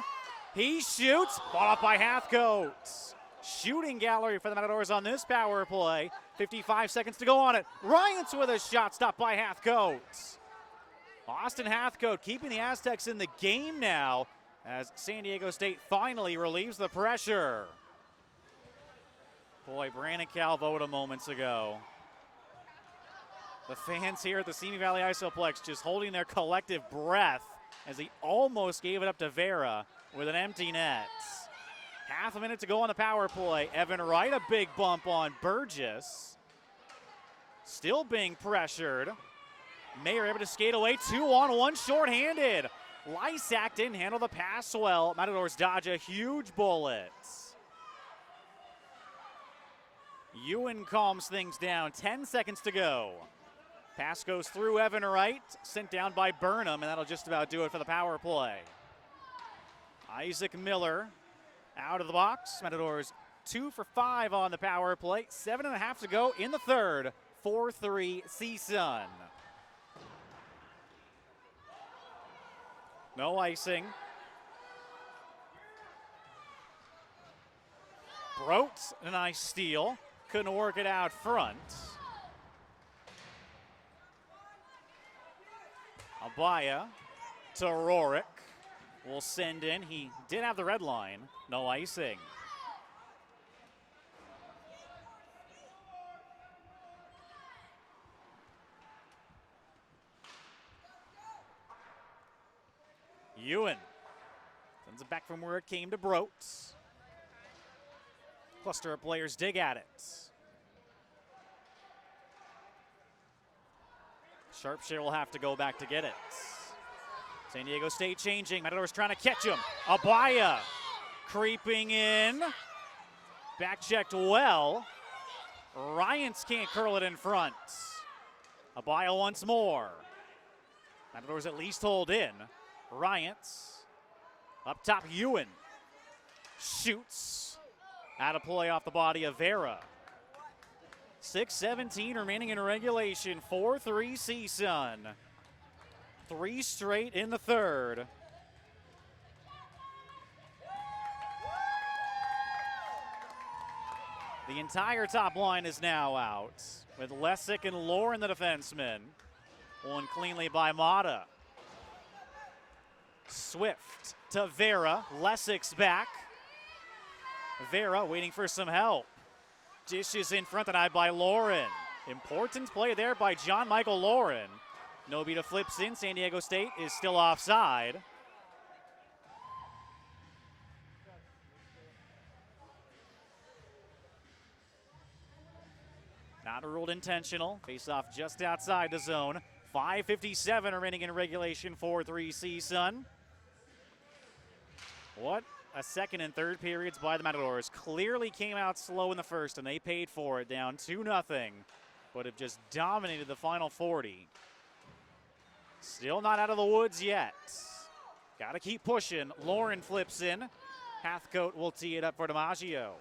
He shoots. Fought off by Hathcote. Shooting gallery for the Matadors on this power play. 55 seconds to go on it. Ryans with a shot, stopped by Hathcote. Austin Hathcote keeping the Aztecs in the game now as San Diego State finally relieves the pressure. Boy, Brandon Calvoda moments ago. The fans here at the Simi Valley Isoplex just holding their collective breath as he almost gave it up to Vera with an empty net. Half a minute to go on the power play. Evan Wright, a big bump on Burgess. Still being pressured. Mayer able to skate away, 2-on-1 shorthanded. Lysak didn't handle the pass well. Matadors dodge a huge bullet. Ewan calms things down, 10 seconds to go. Pass goes through Evan Wright, sent down by Burnham, and that'll just about do it for the power play. Isaac Miller out of the box. Matadors 2 for 5 on the power play. 7.5 to go in the third. 4-3 CSUN. No icing. Brote, a nice steal. Couldn't work it out front. Abaya to Rorick. Will send in. He did have the red line. No icing. Ewan sends it back from where it came to Brote. Cluster of players dig at it. Sharpshire will have to go back to get it. San Diego State changing. Matadors trying to catch him. Abaya creeping in. Back checked well. Ryans can't curl it in front. Abaya once more. Matadors at least hold in. Ryans up top. Ewan shoots. Out of play off the body of Vera. 6:17 remaining in regulation. 4-3 CSUN. 3 straight in the third. The entire top line is now out with Lessick and Lauren the defensemen. Won cleanly by Mata. Swift to Vera. Lessick's back. Vera waiting for some help. Dishes in front, denied by Lauren. Important play there by John Michael Lauren. Nobita flips in. San Diego State is still offside. Not ruled intentional. Face off just outside the zone. 5:57 remaining in regulation. 4-3 CSUN. What a second and third periods by the Matadors. Clearly came out slow in the first, and they paid for it, down 2-0, but have just dominated the final 40. Still not out of the woods yet. Got to keep pushing. Lauren flips in. Hathcote will tee it up for DiMaggio.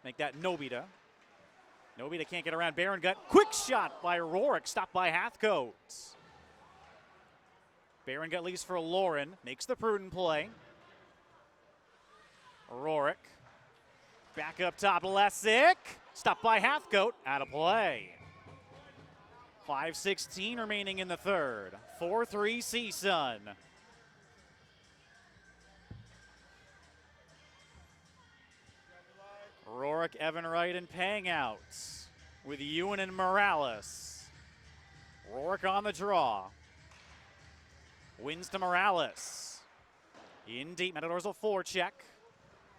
Make that Nobita. Nobita can't get around Berengut. Quick shot by Rorick, stopped by Hathcote. Berengut leaves for Lauren, makes the prudent play. Rorick Back up top, Lessick. Stopped by Hathcote, out of play. 5:16 remaining in the third. 4-3 CSUN. Rourke, Evan Wright, and Pang out with Ewan and Morales. Rourke on the draw. Wins to Morales. In deep, Matadors will forecheck.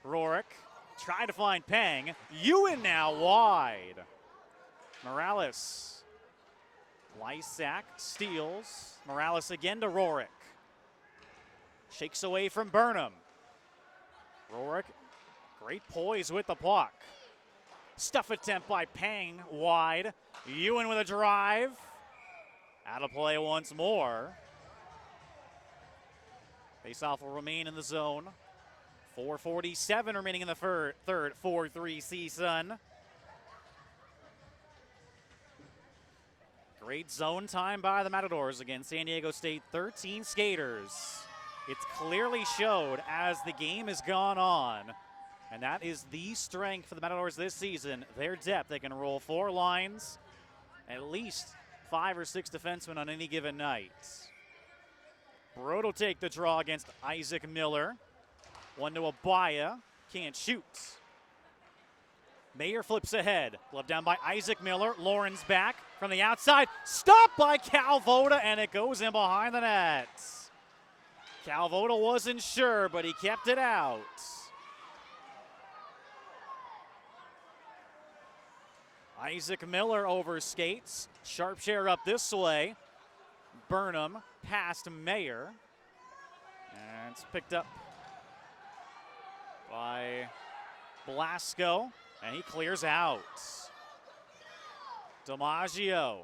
Rourke tried to find Pang. Ewan now wide. Morales. Lysak steals. Morales again to Rourke. Shakes away from Burnham. Rourke, great poise with the puck. Stuff attempt by Pang wide. Ewan with a drive. Out of play once more. Faceoff will remain in the zone. 4:47 remaining in the third. 4-3 CSUN. Great zone time by the Matadors against San Diego State. 13 skaters. It's clearly showed as the game has gone on. And that is the strength for the Matadors this season. Their depth. They can roll 4 lines, at least 5 or 6 defensemen on any given night. Brode will take the draw against Isaac Miller. One to Abaya. Can't shoot. Mayer flips ahead. Glove down by Isaac Miller. Lauren's back from the outside. Stopped by Calvoda, and it goes in behind the net. Calvoda wasn't sure, but he kept it out. Isaac Miller overskates. Sharp share up this way. Burnham past Mayer. And it's picked up by Blasco. And he clears out. DiMaggio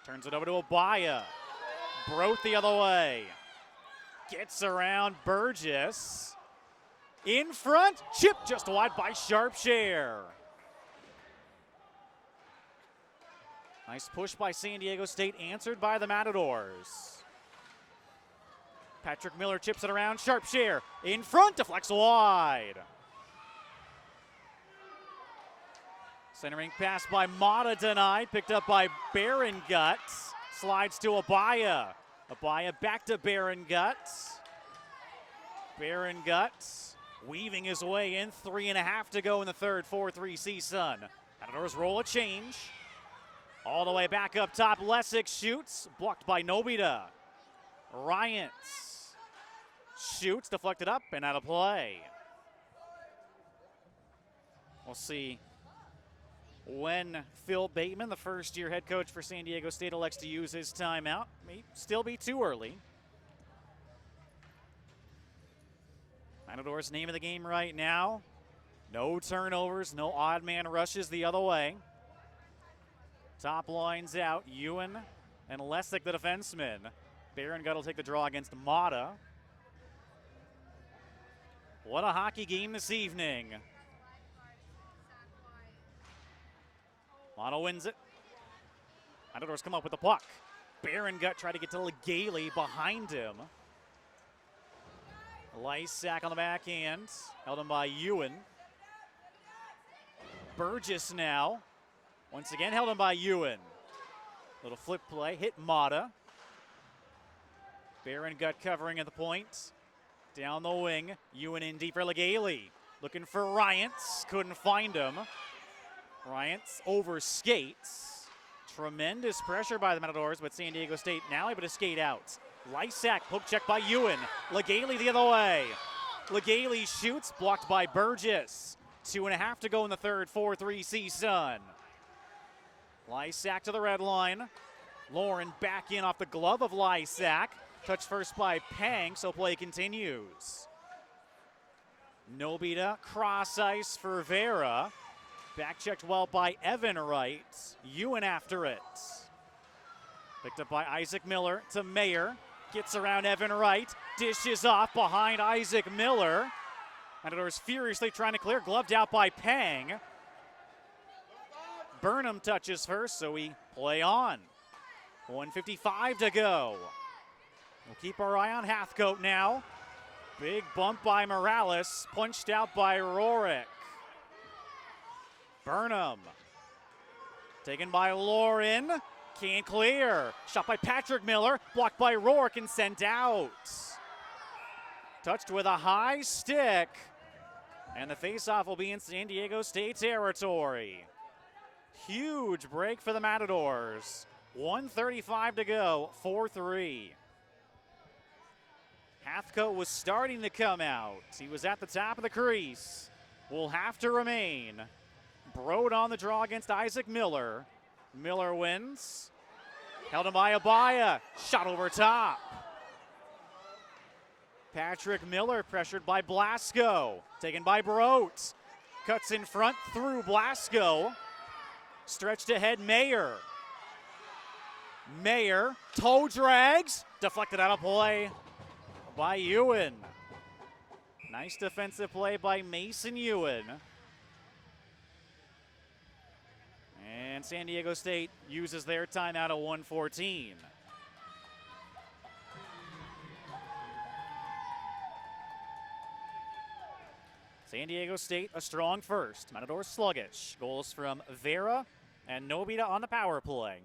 turns it over to Abaya. Broth the other way. Gets around Burgess. In front, chipped just wide by Sharpshare. Nice push by San Diego State, answered by the Matadors. Patrick Miller chips it around, Sharpshare. In front, deflects wide. Centering pass by Mata denied, picked up by Barongut. Slides to Abaya. Abaya back to Barongut. Barongut weaving his way in, 3.5 to go in the third, 4-3 CSUN. Matadors roll a change. All the way back up top, Lessick shoots, blocked by Nobita. Ryans shoots, deflected up and out of play. We'll see when Phil Bateman, the first-year head coach for San Diego State, elects to use his timeout. May still be too early. Matadors' name of the game right now. No turnovers, no odd man rushes the other way. Top lines out, Ewan and Lessick, the defenseman. Barongut will take the draw against Mata. What a hockey game this evening. Mata wins it. Matadors come up with the puck. Barongut tried to get to Legale behind him. Lysak on the backhand, held him by Ewan. Burgess now. Once again, held him by Ewan. Little flip play, hit Mata. Barongut covering at the point. Down the wing, Ewan in deep for Legale. Looking for Ryans, couldn't find him. Ryans overskates. Tremendous pressure by the Matadors, but San Diego State now able to skate out. Lysak, poke check by Ewan. Legale the other way. Legale shoots, blocked by Burgess. 2.5 to go in the third, 4-3 CSUN. Lysak to the red line. Lauren back in off the glove of Lysak. Touched first by Pang, so play continues. Nobita, cross ice for Vera. Back checked well by Evan Wright. Ewan after it. Picked up by Isaac Miller to Mayer. Gets around Evan Wright. Dishes off behind Isaac Miller. Matadors furiously trying to clear. Gloved out by Pang. Burnham touches first, so we play on. 1:55 to go. We'll keep our eye on Hathcote now. Big bump by Morales, punched out by Rourke. Burnham. Taken by Lauren. Can't clear. Shot by Patrick Miller. Blocked by Rourke and sent out. Touched with a high stick. And the faceoff will be in San Diego State territory. Huge break for the Matadors. 1:35 to go, 4-3. Hathcote was starting to come out. He was at the top of the crease. Will have to remain. Brode on the draw against Isaac Miller. Miller wins. Held him by Abaya. Shot over top. Patrick Miller pressured by Blasco. Taken by Brote. Cuts in front through Blasco. Stretched ahead Mayer. Mayer, toe drags. Deflected out of play by Ewan. Nice defensive play by Mason Ewan. And San Diego State uses their timeout at 1:14. San Diego State a strong first. Matadors sluggish. Goals from Vera and Nobita on the power play.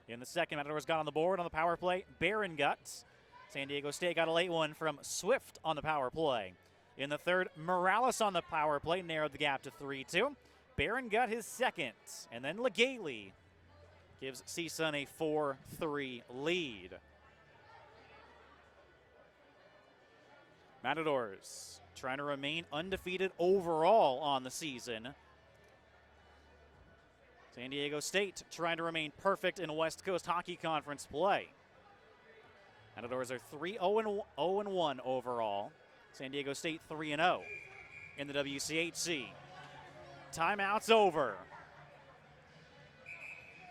In the second, Matadors got on the board on the power play. Barron Guts. San Diego State got a late one from Swift on the power play. In the third, Morales on the power play narrowed the gap to 3-2. Barron got his second, and then Legale gives CSUN a 4-3 lead. Matadors trying to remain undefeated overall on the season. San Diego State trying to remain perfect in West Coast Hockey Conference play. Matadors are 3-0-1 overall. San Diego State 3-0 in the WCHC. Timeout's over.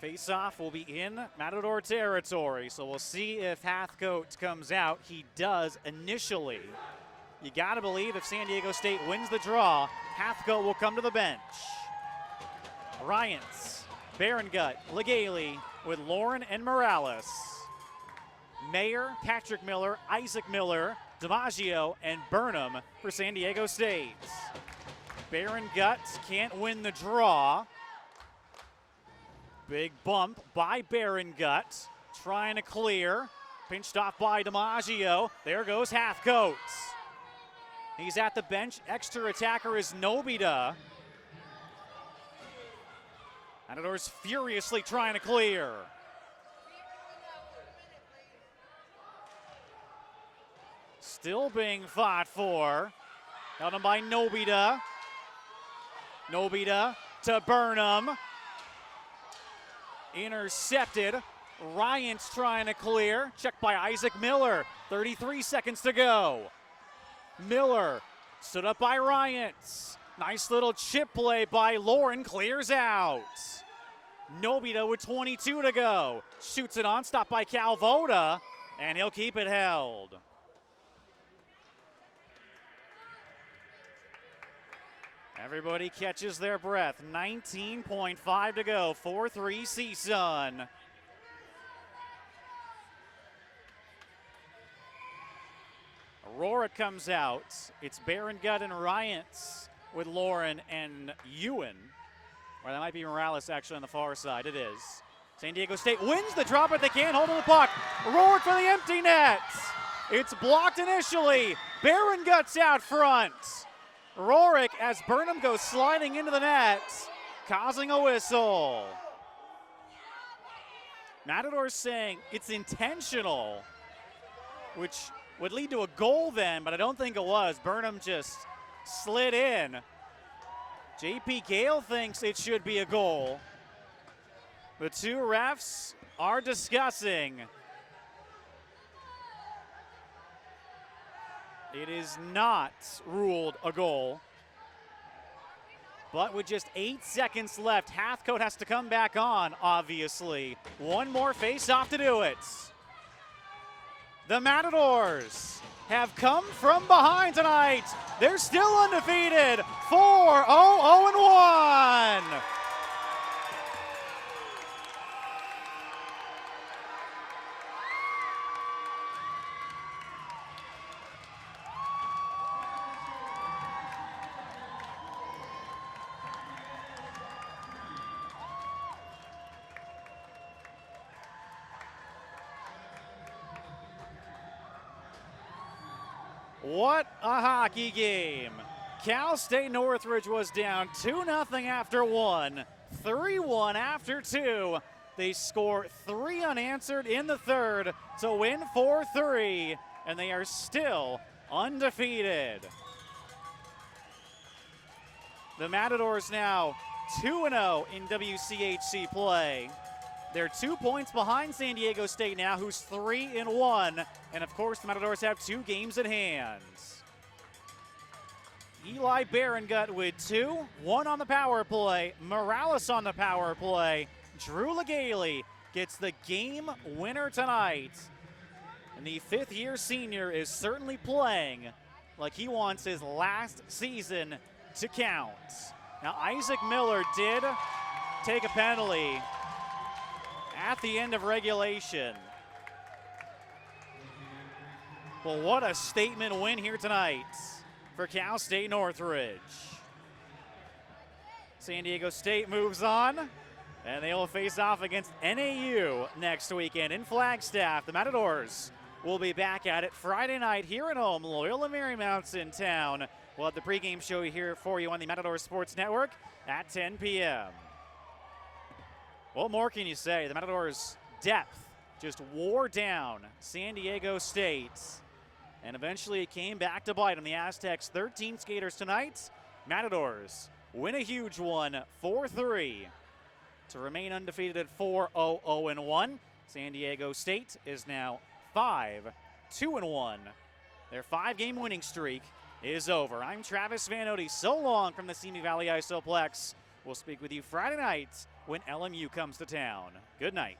Face-off will be in Matador territory, so we'll see if Hathcote comes out. He does initially. You got to believe if San Diego State wins the draw, Hathcote will come to the bench. Ryans, Barrongut, Legale with Lauren and Morales. Mayer, Patrick Miller, Isaac Miller, DiMaggio, and Burnham for San Diego State. Barrongut can't win the draw. Big bump by Barrongut. Trying to clear. Pinched off by DiMaggio. There goes Hathcote. He's at the bench. Extra attacker is Nobita. Matadors furiously trying to clear. Still being fought for. Held him by Nobita. Nobita to Burnham. Intercepted. Ryans trying to clear. Checked by Isaac Miller. 33 seconds to go. Miller stood up by Ryans. Nice little chip play by Lauren. Clears out. Nobita with 22 to go. Shoots it on. Stopped by Calvoda. And he'll keep it held. Everybody catches their breath. 19.5 to go. 4-3 CSUN. Aurora comes out. It's Barrongut and Ryans with Lauren and Ewan. Or that might be Morales actually on the far side. It is. San Diego State wins the draw, but they can't hold on the puck. Rourke for the empty net. It's blocked initially. Barrongut's out front. Rourke as Burnham goes sliding into the net, causing a whistle. Matador saying it's intentional, which would lead to a goal then, but I don't think it was. Burnham just slid in. JP Gale thinks it should be a goal. The two refs are discussing. It is not ruled a goal. But with just 8 seconds left, Hathcote has to come back on, obviously. One more face-off to do it. The Matadors have come from behind tonight. They're still undefeated. 4-0-0-1. What a hockey game. Cal State Northridge was down 2-0 after 1, 3-1 after 2. They score 3 unanswered in the third to win 4-3, and they are still undefeated. The Matadors now 2-0 in WCHC play. They're 2 points behind San Diego State now, who's 3-1. And of course, the Matadors have 2 games at hand. Eli Berengut with 2, 1 on the power play, Morales on the power play. Drew Legaly gets the game winner tonight. And the 5th-year senior is certainly playing like he wants his last season to count. Now, Isaac Miller did take a penalty at the end of regulation. Well, what a statement win here tonight for Cal State Northridge. San Diego State moves on, and they will face off against NAU next weekend in Flagstaff. The Matadors will be back at it Friday night here at home. Loyola Marymount's in town. We'll have the pregame show here for you on the Matador Sports Network at 10 p.m. What more can you say? The Matadors' depth just wore down San Diego State, and eventually it came back to bite on the Aztecs. 13 skaters tonight. Matadors win a huge one, 4-3, to remain undefeated at 4-0-0-1. San Diego State is now 5-2-1. Their 5-game winning streak is over. I'm Travis Van Ode. So long from the Simi Valley Isoplex. We'll speak with you Friday night when LMU comes to town. Good night.